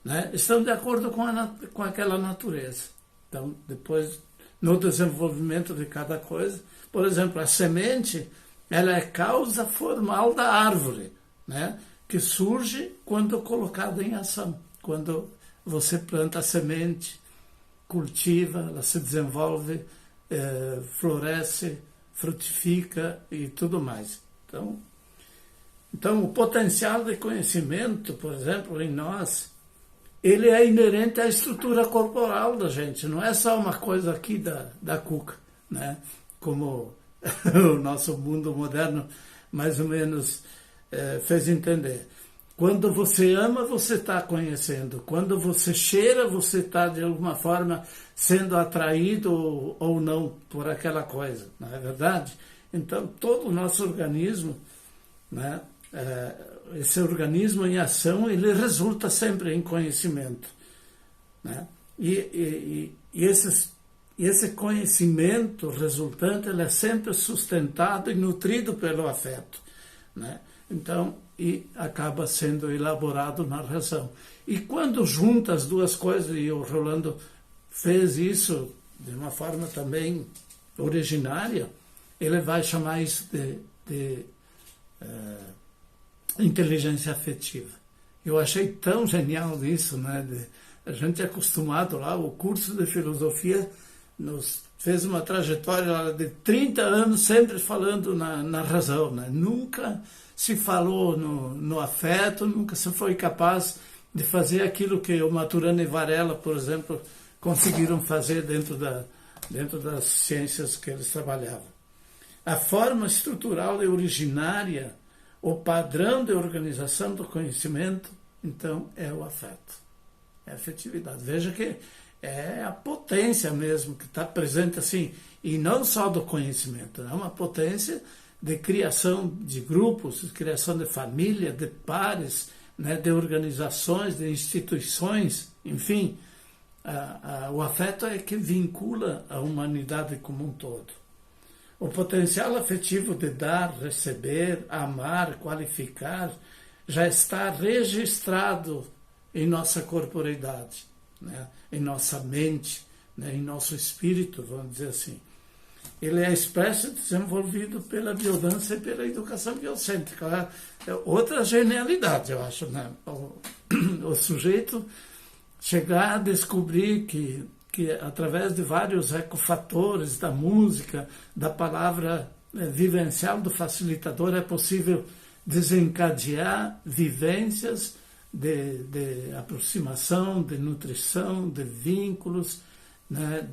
né, estão de acordo com aquela natureza. Então, depois, no desenvolvimento de cada coisa, por exemplo, a semente, ela é causa formal da árvore, né, que surge quando colocada em ação, quando você planta a semente, cultiva, ela se desenvolve, floresce, frutifica e tudo mais. Então, o potencial de conhecimento, por exemplo, em nós, ele é inerente à estrutura corporal da gente, não é só uma coisa aqui da cuca, né? Como o nosso mundo moderno mais ou menos fez entender. Quando você ama, você está conhecendo. Quando você cheira, você está, de alguma forma, sendo atraído ou não por aquela coisa. Não é verdade? Então, todo o nosso organismo, né, esse organismo em ação, ele resulta sempre em conhecimento, né? E esse conhecimento resultante, ele é sempre sustentado e nutrido pelo afeto, né? Então, e acaba sendo elaborado na razão. E quando junta as duas coisas, e o Rolando fez isso de uma forma também originária, ele vai chamar isso de inteligência afetiva. Eu achei tão genial isso, né? A gente é acostumado lá, o curso de filosofia nos fez uma trajetória de 30 anos sempre falando na razão, né? Nunca se falou no afeto, nunca se foi capaz de fazer aquilo que o Maturana e Varela, por exemplo, conseguiram fazer dentro das ciências que eles trabalhavam. A forma estrutural e originária, o padrão de organização do conhecimento, então, é o afeto, é a afetividade. Veja que é a potência mesmo que está presente assim, e não só do conhecimento, é uma potência de criação de grupos, de criação de família, de pares, né, de organizações, de instituições, enfim. O afeto é que vincula a humanidade como um todo. O potencial afetivo de dar, receber, amar, qualificar, já está registrado em nossa corporeidade, né, em nossa mente, né, em nosso espírito, vamos dizer assim. Ele é expresso e desenvolvido pela biodança e pela educação biocêntrica. É outra genialidade, eu acho, né? O sujeito chegar a descobrir que através de vários ecofatores da música, da palavra vivencial do facilitador, é possível desencadear vivências de aproximação, de nutrição, de vínculos, né,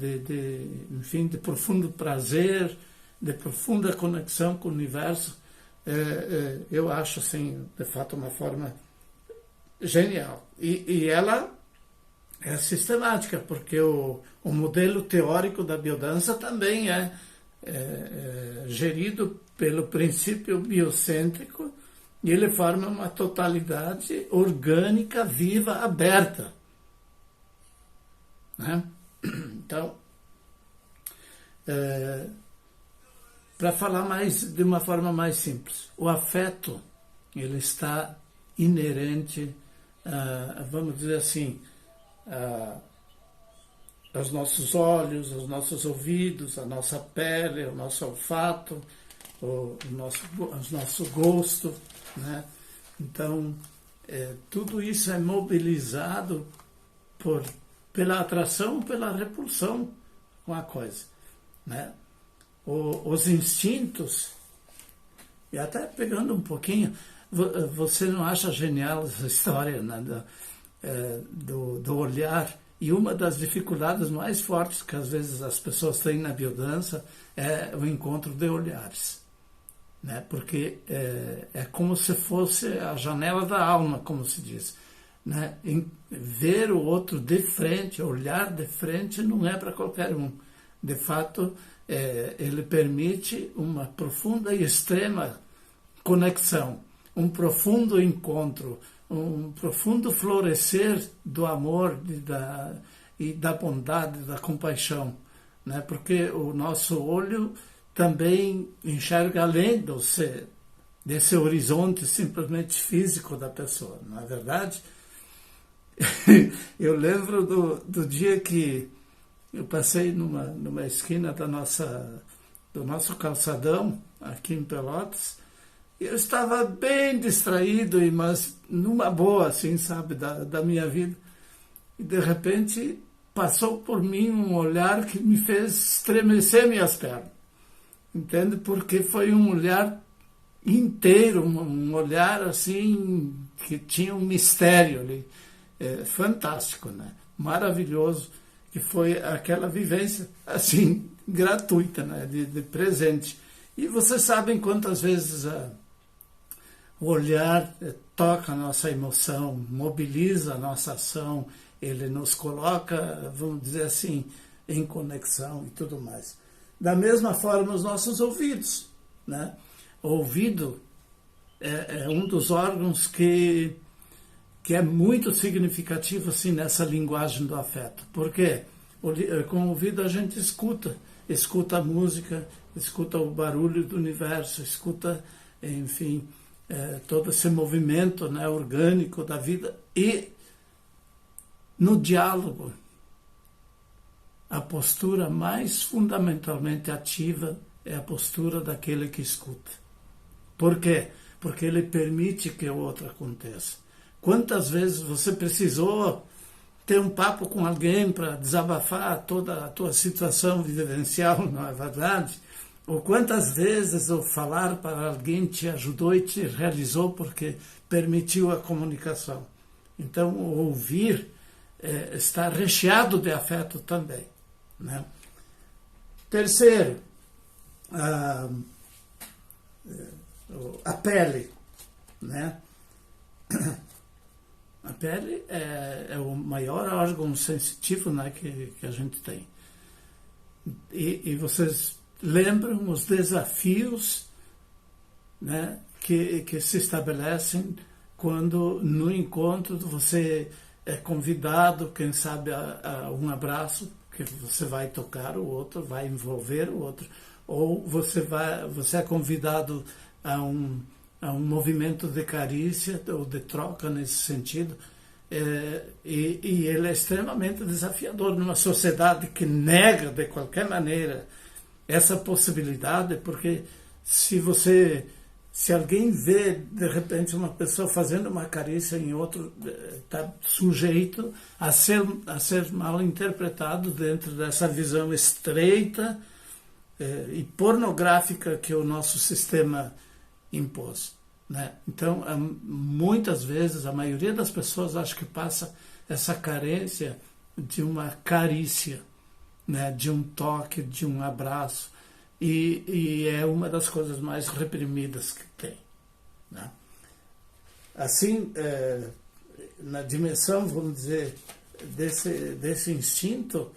enfim, de profundo prazer, de profunda conexão com o universo, eu acho, assim, de fato, uma forma genial. E ela é sistemática, porque o modelo teórico da biodança também é gerido pelo princípio biocêntrico, e ele forma uma totalidade orgânica, viva, aberta. Né? Então, para falar de uma forma mais simples, o afeto ele está inerente, vamos dizer assim, aos nossos olhos, aos nossos ouvidos, à nossa pele, ao nosso olfato, ao nosso gosto, né? Então, tudo isso é mobilizado pela atração, pela repulsão com a coisa, né? Os instintos, e até pegando um pouquinho, você não acha genial essa história, né, do olhar? E uma das dificuldades mais fortes que às vezes as pessoas têm na biodança é o encontro de olhares, né? Porque é como se fosse a janela da alma, como se diz, né? Ver o outro de frente, olhar de frente, não é para qualquer um. De fato, ele permite uma profunda e extrema conexão, um profundo encontro, um profundo florescer do amor e da bondade, da compaixão, né? Porque o nosso olho também enxerga além desse horizonte simplesmente físico da pessoa, não é verdade? Eu lembro do dia que eu passei numa esquina do nosso calçadão, aqui em Pelotas. Eu estava bem distraído, mas numa boa, assim, sabe, da minha vida. E, de repente, passou por mim um olhar que me fez estremecer minhas pernas. Entende? Porque foi um olhar inteiro, um olhar, assim, que tinha um mistério ali. Fantástico, né? Maravilhoso. Que foi aquela vivência, assim, gratuita, né? De presente. E vocês sabem quantas vezes o olhar toca a nossa emoção, mobiliza a nossa ação, ele nos coloca, vamos dizer assim, em conexão e tudo mais. Da mesma forma, os nossos ouvidos, né? O ouvido é um dos órgãos que é muito significativo assim, nessa linguagem do afeto. Por quê? Com o ouvido a gente escuta a música, escuta o barulho do universo, escuta, enfim, todo esse movimento, né, orgânico da vida. E no diálogo, a postura mais fundamentalmente ativa é a postura daquele que escuta. Por quê? Porque ele permite que o outro aconteça. Quantas vezes você precisou ter um papo com alguém para desabafar toda a tua situação vivencial, não é verdade? Ou quantas vezes o falar para alguém te ajudou e te realizou porque permitiu a comunicação. Então, o ouvir está recheado de afeto também, né? Terceiro, a pele, né? A pele é o maior órgão sensitivo, né, que a gente tem. E vocês lembram os desafios, né, que se estabelecem quando no encontro você é convidado, quem sabe, a um abraço, que você vai tocar o outro, vai envolver o outro, ou você é convidado a um movimento de carícia ou de troca nesse sentido, e ele é extremamente desafiador numa sociedade que nega de qualquer maneira essa possibilidade, porque se alguém vê de repente uma pessoa fazendo uma carícia em outro, está sujeito a ser mal interpretado dentro dessa visão estreita e pornográfica que o nosso sistema impôs, né? Então, muitas vezes, a maioria das pessoas acho que passa essa carência de uma carícia, né? De um toque, de um abraço. e é uma das coisas mais reprimidas que tem, né? Assim, na dimensão, vamos dizer, desse instinto,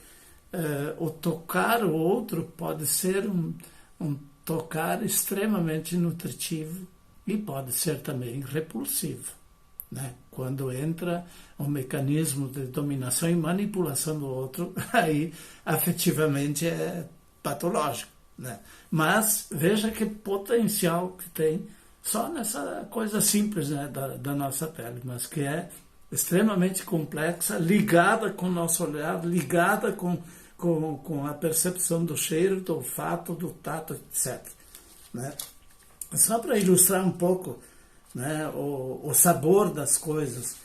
o tocar o outro pode ser um tocar extremamente nutritivo e pode ser também repulsivo, né? Quando entra um mecanismo de dominação e manipulação do outro, aí afetivamente é patológico, né? Mas veja que potencial que tem só nessa coisa simples, né, da nossa pele, mas que é extremamente complexa, ligada com o nosso olhar, ligada com a percepção do cheiro, do olfato, do tato, etc., né? Só para ilustrar um pouco, né, o sabor das coisas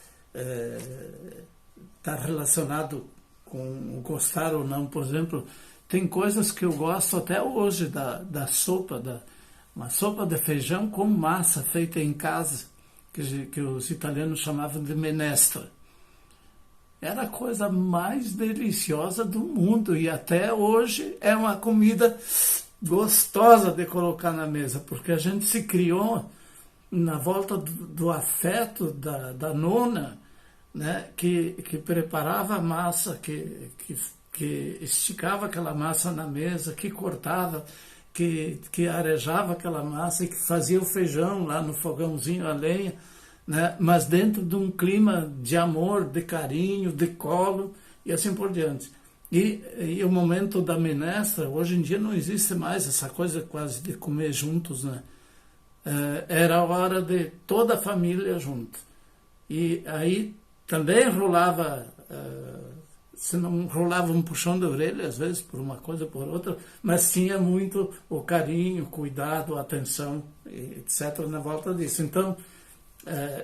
está relacionado com o gostar ou não. Por exemplo, tem coisas que eu gosto até hoje da sopa, uma sopa de feijão com massa feita em casa, que os italianos chamavam de menestra. Era a coisa mais deliciosa do mundo e até hoje é uma comida gostosa de colocar na mesa, porque a gente se criou na volta do afeto da nona, né, que preparava a massa, que esticava aquela massa na mesa, que cortava, que arejava aquela massa e que fazia o feijão lá no fogãozinho a lenha, né, mas dentro de um clima de amor, de carinho, de colo e assim por diante. E o momento da menestra, hoje em dia não existe mais essa coisa quase de comer juntos, né? Era a hora de toda a família junto. E aí também rolava, se não rolava um puxão de orelha, às vezes, por uma coisa ou por outra, mas tinha muito o carinho, cuidado, atenção, etc., na volta disso. Então,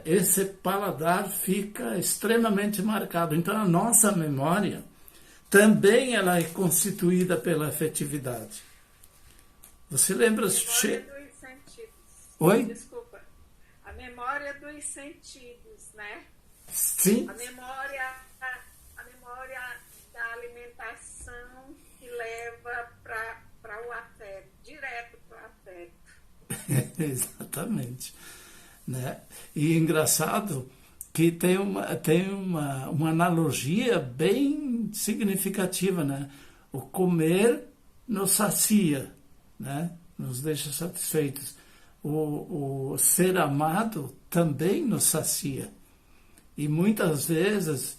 esse paladar fica extremamente marcado. Então, a nossa memória também ela é constituída pela afetividade. Você lembra... A memória dos sentidos. Oi? Desculpa. A memória dos sentidos, né? Sim. A memória da alimentação que leva para o afeto, direto para o afeto. Exatamente. Né? E engraçado que tem uma analogia bem significativa, né? O comer nos sacia, né? Nos deixa satisfeitos. O ser amado também nos sacia. E muitas vezes,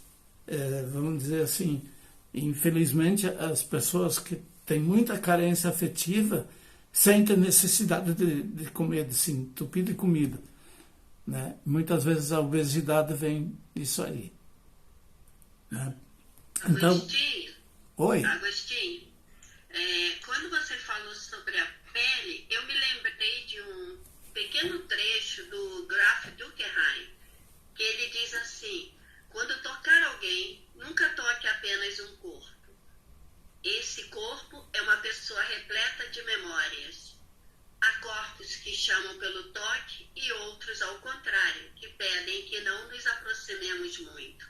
vamos dizer assim, infelizmente as pessoas que têm muita carência afetiva sentem necessidade de comer, de se entupir de comida, né? Muitas vezes a obesidade vem disso aí, né? Então, oi. Agostinho, quando você falou sobre a pele, eu me lembrei de um pequeno trecho do Graf Durkheim, que ele diz assim: quando tocar alguém, nunca toque apenas um corpo. Esse corpo é uma pessoa repleta de memórias. Há corpos que chamam pelo toque e outros, ao contrário, que pedem que não nos aproximemos muito.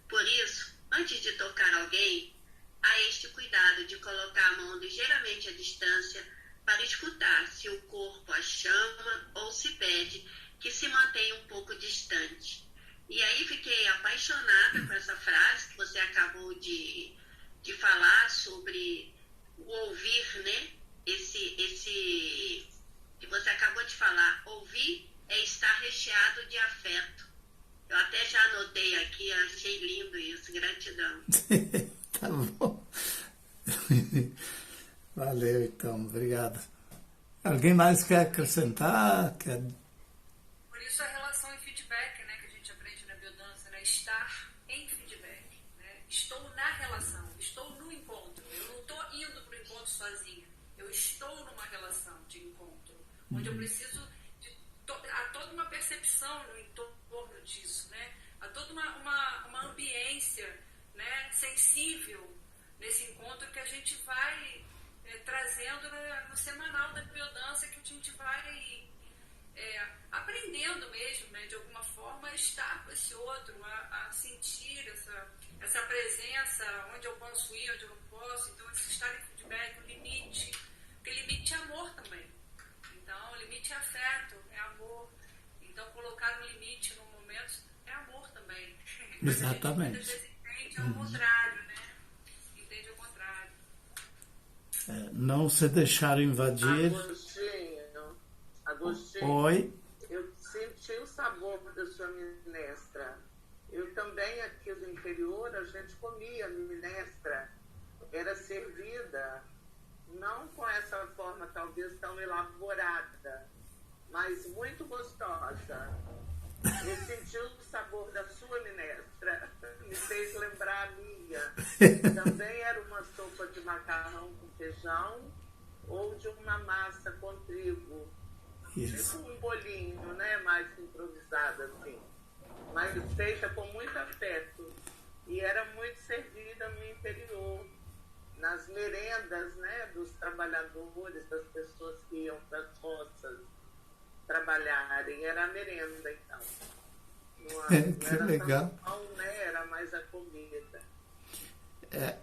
Por isso, antes de tocar alguém, há este cuidado de colocar a mão ligeiramente à distância para escutar se o corpo a chama ou se pede que se mantenha um pouco distante. E aí fiquei apaixonada com essa frase que você acabou de falar sobre o ouvir, né? Esse que você acabou de falar, ouvir é estar recheado de afeto. Eu até já anotei aqui, achei lindo isso, gratidão. Tá bom. Valeu, então, obrigado. Alguém mais quer acrescentar? Por isso a relação em feedback, né, que a gente aprende na biodança, né? Estar em feedback, né? Estou na relação, estou no encontro. Eu não estou indo para o encontro sozinha. Eu estou numa relação de encontro, onde eu preciso há toda uma percepção no entorno disso, né? Há toda uma ambiência, né, sensível nesse encontro que a gente vai trazendo no semanal da biodança, que a gente vai aprendendo mesmo, né, de alguma forma, a estar com esse outro, a sentir essa presença, onde eu posso ir, onde eu não posso. Então, esse estar em feedback, o limite, aquele limite é amor também. Então, limite é afeto, é amor. Então, colocar um limite no momento é amor também. Exatamente. Muitas vezes entende ao contrário, né? Entende ao contrário. Não se deixar invadir. Agostinho, Oi? eu senti o sabor da sua minestra. Eu também, aqui do interior, a gente comia minestra. Era servida, não com essa forma talvez tão elaborada, mas muito gostosa. Eu senti o sabor da sua minestra, me fez lembrar a minha. Também era uma sopa de macarrão com feijão ou de uma massa com trigo. Isso. Tipo um bolinho, né? Mais improvisado assim. Mas feita com muito afeto. E era muito servida no interior, nas merendas, né? Dos trabalhadores, das pessoas que iam para as roças trabalharem. Era a merenda, então. Que legal. Pão, né? Era mais a comida.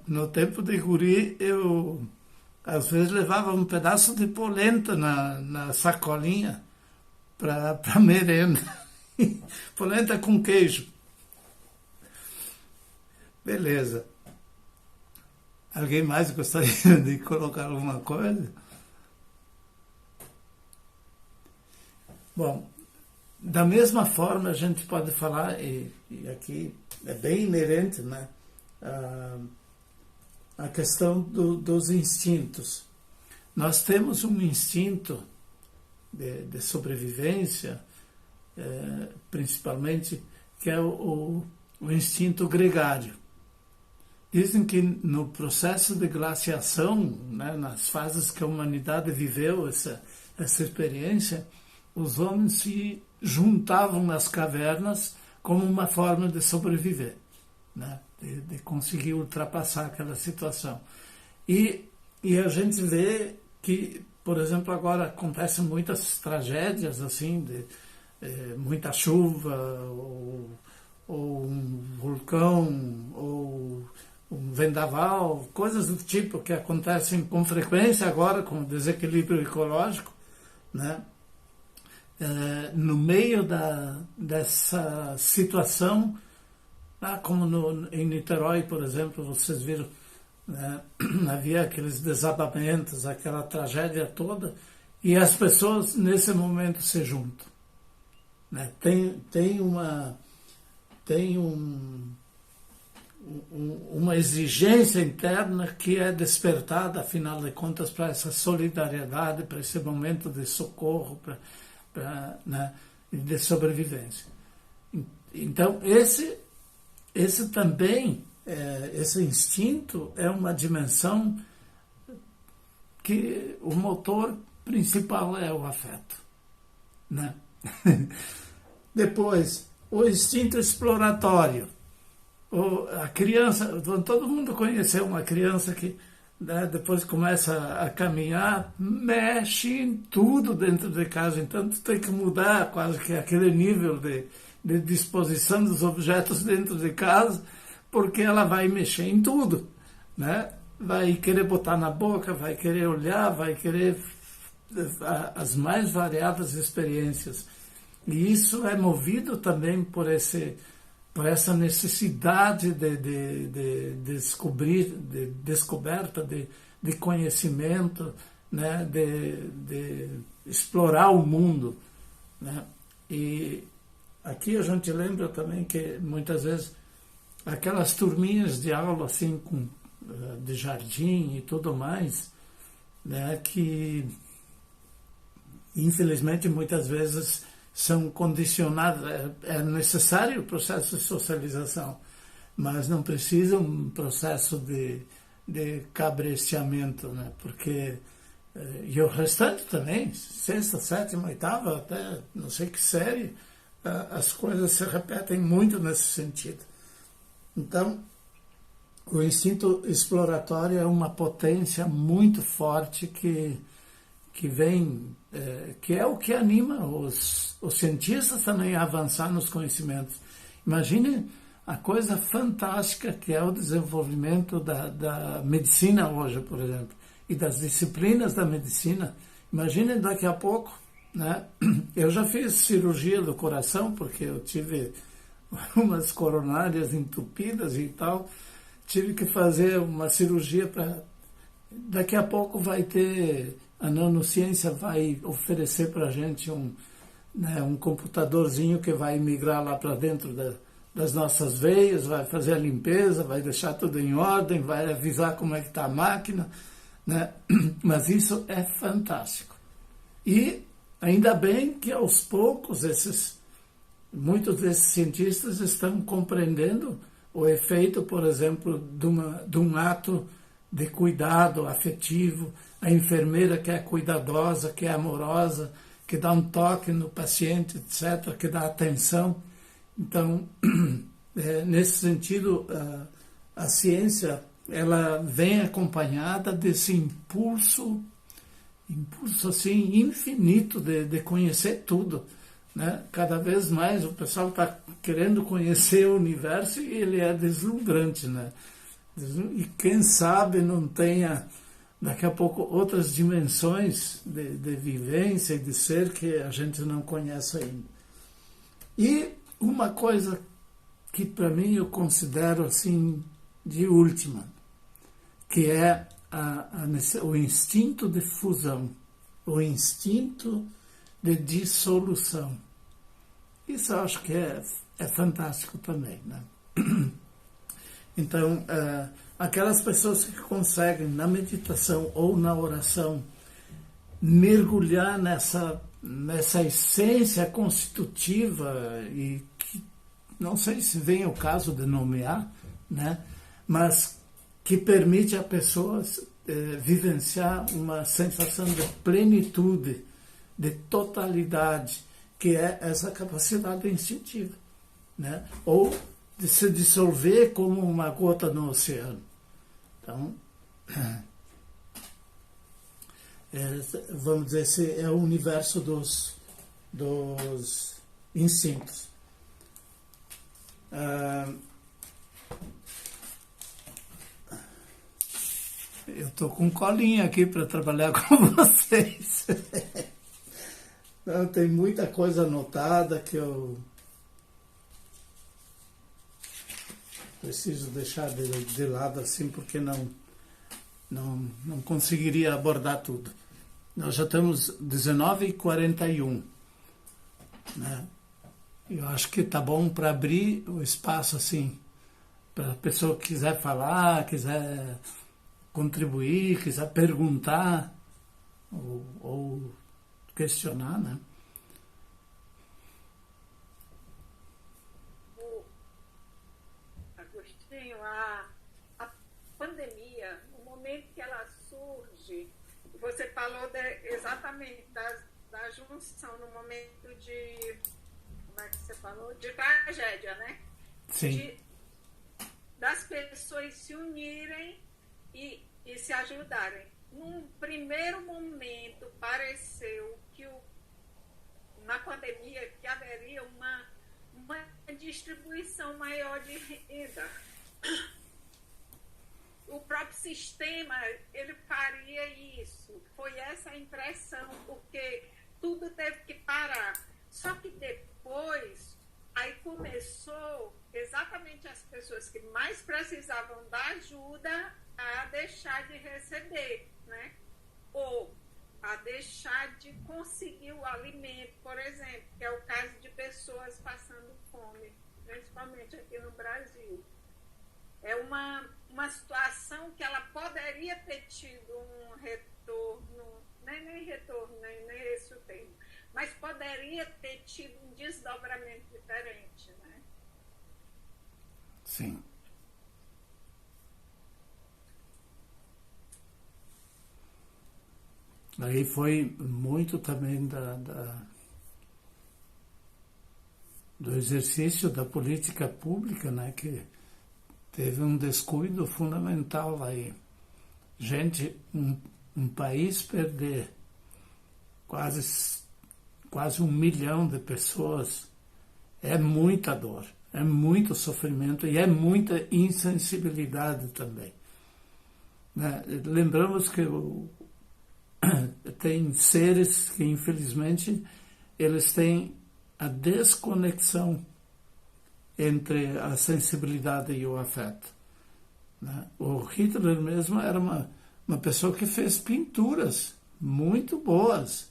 No tempo de guri, eu às vezes levava um pedaço de polenta na sacolinha para merenda. Polenta com queijo. Beleza. Alguém mais gostaria de colocar alguma coisa? Bom, da mesma forma a gente pode falar, e aqui é bem inerente, né? A questão dos instintos. Nós temos um instinto de sobrevivência, principalmente, que é o instinto gregário. Dizem que no processo de glaciação, né, nas fases que a humanidade viveu essa experiência, os homens se juntavam nas cavernas como uma forma de sobreviver, né? De conseguir ultrapassar aquela situação. E a gente vê que, por exemplo, agora acontecem muitas tragédias, assim, de muita chuva, ou um vulcão, ou um vendaval, coisas do tipo que acontecem com frequência agora, com desequilíbrio ecológico, né? No meio dessa situação, como em Niterói, por exemplo, vocês viram, né, havia aqueles desabamentos, aquela tragédia toda, e as pessoas nesse momento se juntam, né? Tem uma exigência interna que é despertada, afinal de contas, para essa solidariedade, para esse momento de socorro, né, de sobrevivência. Então, esse também, esse instinto é uma dimensão que o motor principal é o afeto, né? Depois, o instinto exploratório. A criança, todo mundo conheceu uma criança que, né, depois começa a caminhar, mexe em tudo dentro de casa, então tu tem que mudar quase que aquele nível de disposição dos objetos dentro de casa, porque ela vai mexer em tudo, né? Vai querer botar na boca, vai querer olhar, vai querer as mais variadas experiências. E isso é movido também por essa necessidade de descobrir, de descoberta, de conhecimento, né? de explorar o mundo, né? E aqui a gente lembra também que muitas vezes aquelas turminhas de aula assim de jardim e tudo mais, né, que infelizmente muitas vezes são condicionadas, é necessário o processo de socialização, mas não precisa um processo de cabresteamento, né, porque e o restante também, sexta, sétima, oitava, até não sei que série, as coisas se repetem muito nesse sentido. Então, o instinto exploratório é uma potência muito forte que vem, que é o que anima os cientistas também a avançar nos conhecimentos. Imagine a coisa fantástica que é o desenvolvimento da medicina hoje, por exemplo. e das disciplinas da medicina. Imaginem daqui a pouco, né? Eu já fiz cirurgia do coração, porque eu tive umas coronárias entupidas e tal, tive que fazer uma cirurgia para... Daqui a pouco vai ter... A nanociência vai oferecer para a gente um computadorzinho que vai migrar lá para dentro das nossas veias, vai fazer a limpeza, vai deixar tudo em ordem, vai avisar como é que está a máquina, né? Mas isso é fantástico. E ainda bem que aos poucos muitos desses cientistas estão compreendendo o efeito, por exemplo, de um ato de cuidado afetivo, a enfermeira que é cuidadosa, que é amorosa, que dá um toque no paciente, etc., que dá atenção. Então, nesse sentido, a ciência ela vem acompanhada desse impulso assim, infinito de conhecer tudo, né? Cada vez mais o pessoal está querendo conhecer o universo e ele é deslumbrante, né? E quem sabe não tenha daqui a pouco outras dimensões de vivência e de ser que a gente não conhece ainda. E uma coisa que para mim eu considero assim de última, que é o instinto de fusão, o instinto de dissolução. Isso eu acho que é fantástico também, né? Então, aquelas pessoas que conseguem, na meditação ou na oração, mergulhar nessa essência constitutiva, e que não sei se vem o caso de nomear, né? Mas que permite a pessoa vivenciar uma sensação de plenitude, de totalidade, que é essa capacidade instintiva, né? Ou de se dissolver como uma gota no oceano. Então, vamos dizer, esse é o universo dos instintos. Eu estou com colinha aqui para trabalhar com vocês. Então, tem muita coisa anotada que eu preciso deixar de lado assim, porque não conseguiria abordar tudo. Nós já estamos 19h41, né? Eu acho que tá bom para abrir o espaço assim, para a pessoa que quiser falar, quiser contribuir, quiser perguntar ou questionar, né? A pandemia, no momento que ela surge, você falou exatamente da junção no momento de, como é que você falou? De tragédia, né? Sim. Das pessoas se unirem e se ajudarem. Num primeiro momento, pareceu que na pandemia que haveria uma distribuição maior de renda. O próprio sistema, ele faria isso. Foi essa a impressão, porque tudo teve que parar. Só que depois, aí começou exatamente as pessoas que mais precisavam da ajuda a deixar de receber, né? Ou a deixar de conseguir o alimento, por exemplo, que é o caso de pessoas passando fome, principalmente aqui no Brasil. É uma situação que ela poderia ter tido um retorno, nem retorno, nem esse o termo, mas poderia ter tido um desdobramento diferente, né? Sim. Aí foi muito também do exercício da política pública, né, que teve um descuido fundamental aí. Gente, um país perder quase 1 milhão de pessoas é muita dor, é muito sofrimento e é muita insensibilidade também. né? Lembramos que tem seres que, infelizmente, eles têm a desconexão entre a sensibilidade e o afeto, né? O Hitler mesmo era uma pessoa que fez pinturas muito boas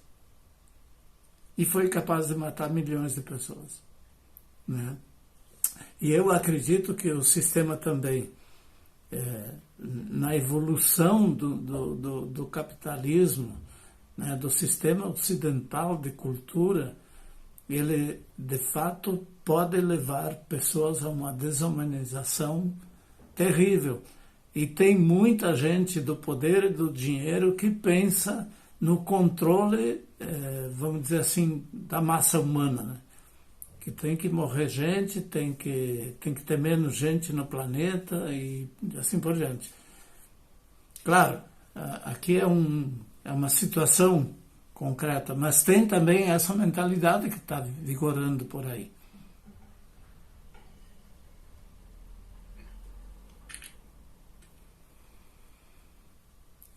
e foi capaz de matar milhões de pessoas, né? E eu acredito que o sistema também, na evolução do capitalismo, né, do sistema ocidental de cultura, ele, de fato, pode levar pessoas a uma desumanização terrível. E tem muita gente do poder e do dinheiro que pensa no controle, vamos dizer assim, da massa humana, né? Que tem que morrer gente, tem que ter menos gente no planeta e assim por diante. Claro, aqui é uma situação concreta, mas tem também essa mentalidade que está vigorando por aí.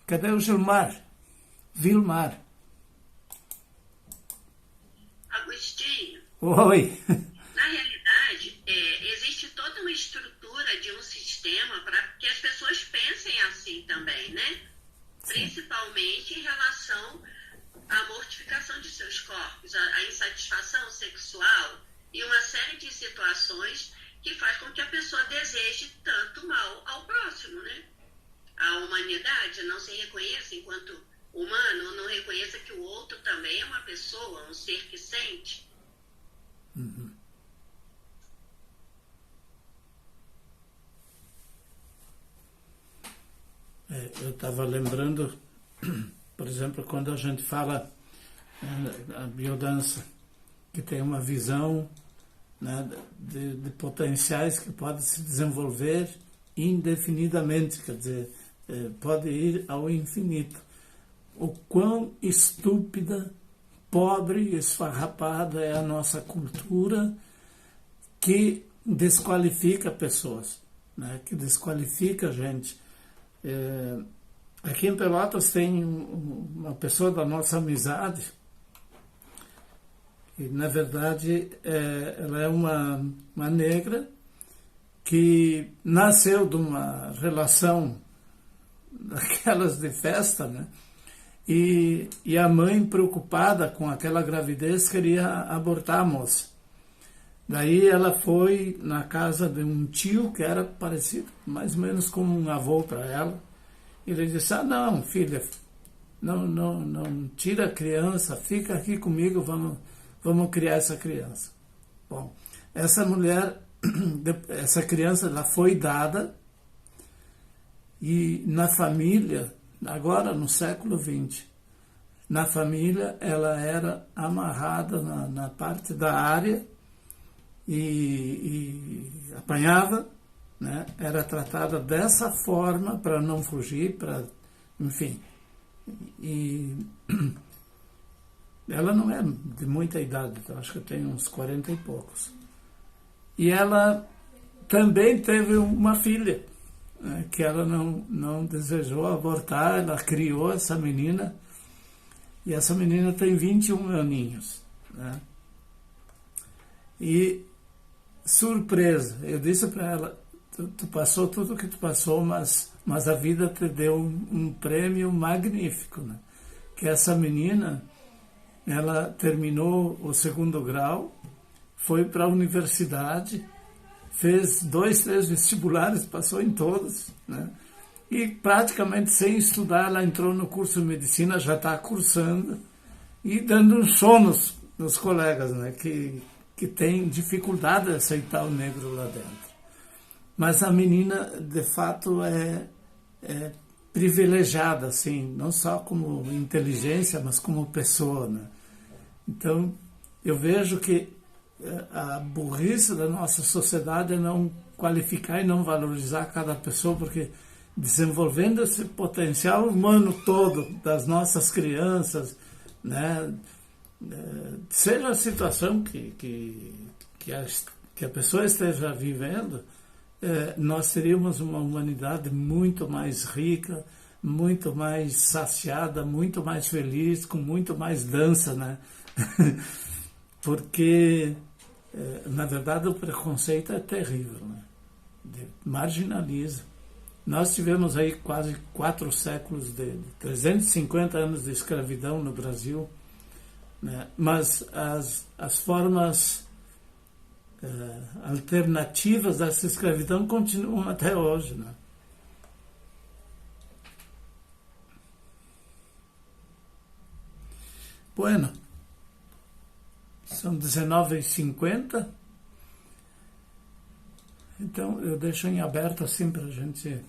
Cadê o Gilmar? Vilmar. Agostinho. Oi. Na realidade, existe toda uma estrutura de um sistema para que as pessoas pensem assim também, né? Sim. Principalmente em relação à mortificação de seus corpos, a insatisfação sexual e uma série de situações que faz com que a pessoa deseje tanto mal ao próximo, né? A humanidade não se reconheça enquanto humano, não reconheça que o outro também é uma pessoa, um ser que sente. Uhum. Eu estava lembrando, por exemplo, quando a gente fala a biodança, que tem uma visão, né, de potenciais que podem se desenvolver indefinidamente, quer dizer, pode ir ao infinito. O quão estúpida, pobre e esfarrapada é a nossa cultura que desqualifica pessoas, né? Que desqualifica a gente. Aqui em Pelotas tem uma pessoa da nossa amizade, e na verdade ela é uma negra que nasceu de uma relação daquelas de festa, né? E a mãe, preocupada com aquela gravidez, queria abortar a moça. Daí ela foi na casa de um tio que era parecido, mais ou menos como um avô para ela. E ele disse: não, filha, não tira a criança, fica aqui comigo, vamos criar essa criança. Bom, essa mulher, essa criança, ela foi dada, e na família, agora no século XX, na família ela era amarrada na parte da área e apanhava, né? Era tratada dessa forma para não fugir, enfim. E ela não é de muita idade, eu acho que tem uns 40 e poucos. E ela também teve uma filha, né, que ela não desejou abortar, ela criou essa menina, e essa menina tem 21 aninhos, né? E, surpresa, eu disse para ela: tu passou tudo o que tu passou, mas a vida te deu um prêmio magnífico, né? Que essa menina, ela terminou o 2º grau, foi para a universidade, fez 2, 3 vestibulares, passou em todos, né? E praticamente sem estudar, ela entrou no curso de medicina, já está cursando e dando um som nos colegas, né? Que tem dificuldade de aceitar o negro lá dentro. Mas a menina, de fato, é privilegiada, assim, não só como inteligência, mas como pessoa, né? Então, eu vejo que a burrice da nossa sociedade é não qualificar e não valorizar cada pessoa, porque desenvolvendo esse potencial humano todo das nossas crianças, né, seja a situação que a pessoa esteja vivendo, nós teríamos uma humanidade muito mais rica, muito mais saciada, muito mais feliz, com muito mais dança, né? Porque, na verdade, o preconceito é terrível, né? Marginaliza. Nós tivemos aí quase 4 séculos de 350 anos de escravidão no Brasil, né? Mas as formas alternativas dessa escravidão continuam até hoje, né? Bueno, são 19h50, então eu deixo em aberto assim para a gente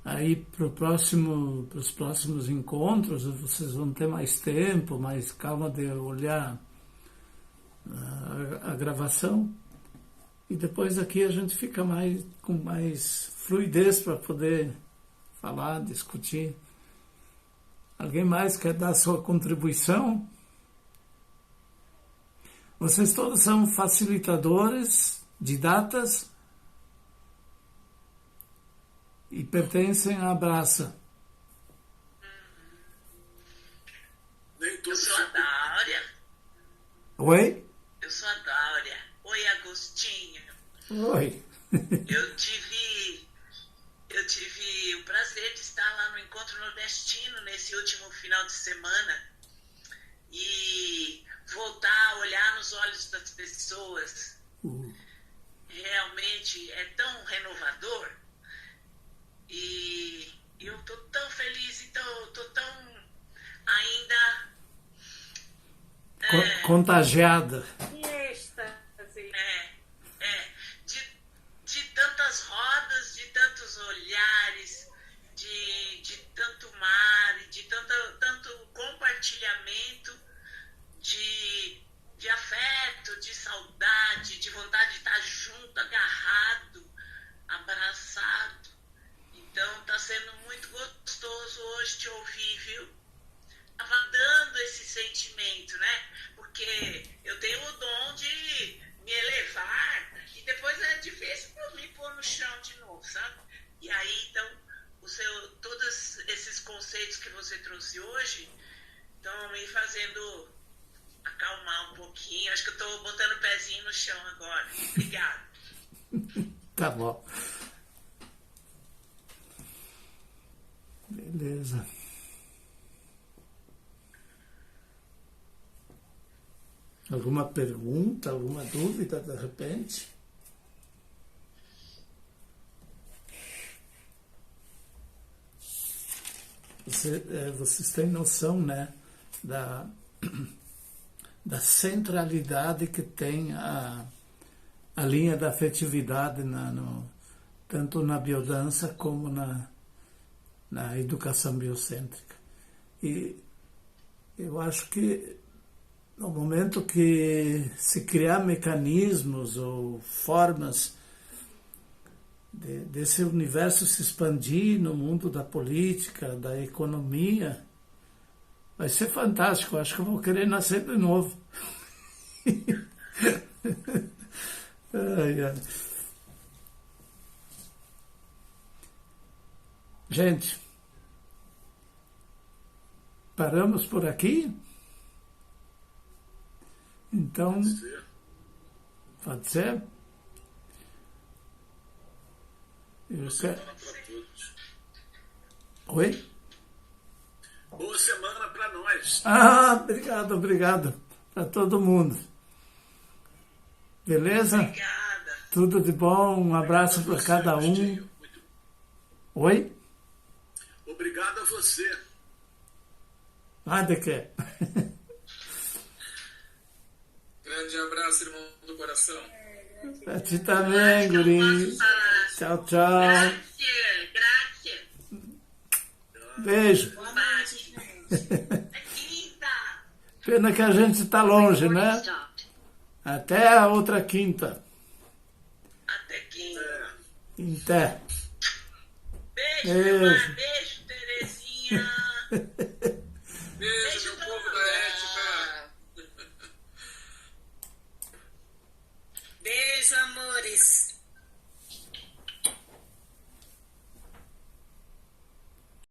aí para os próximos encontros. Vocês vão ter mais tempo, mais calma de olhar a gravação, e depois aqui a gente fica com mais fluidez para poder falar, discutir. Alguém mais quer dar sua contribuição? Vocês todos são facilitadores de datas e pertencem à Abraça. Eu sou a Dáurea. Oi? Eu sou a Dáurea. Oi, Agostinho. Oi. Eu tive o prazer de estar lá no Encontro Nordestino nesse último final de semana e voltar a olhar nos olhos das pessoas. Realmente é tão renovador, e eu estou tão feliz, então estou tão ainda contagiada. Que êxtase. De tantas rodas, de tantos olhares, de tanto mar, de tanto compartilhamento, de afeto, de saudade, de vontade de estar junto, agarrado, abraçado. Então está sendo muito gostoso hoje te ouvir, viu? Estava dando esse sentimento, né? Porque eu tenho o dom de me elevar e depois é difícil para me pôr no chão de novo, sabe? E aí, então, todos esses conceitos que você trouxe hoje estão me fazendo acalmar um pouquinho. Acho que eu estou botando o pezinho no chão agora. Obrigada. Tá bom. Beleza. Alguma pergunta, alguma dúvida de repente? Vocês têm noção, né, da centralidade que tem a linha da afetividade tanto na biodança como na educação biocêntrica. E eu acho que no momento que se criar mecanismos ou formas desse universo se expandir no mundo da política, da economia, vai ser fantástico. Acho que eu vou querer nascer de novo. Ai, ai. Gente, paramos por aqui? Então, pode ser? Boa semana para todos. Oi? Boa semana para nós. Obrigado para todo mundo. Beleza? Obrigada. Tudo de bom, um abraço para cada um. Oi? Obrigado a você. De quê? Grande abraço, irmão do coração. Pra ti também, guri. Tchau, tchau. Grazie. Beijo. Boa noite, gente. Pena que a gente está longe, né? Até a outra quinta. Até quinta. Até. Beijo, Terezinha.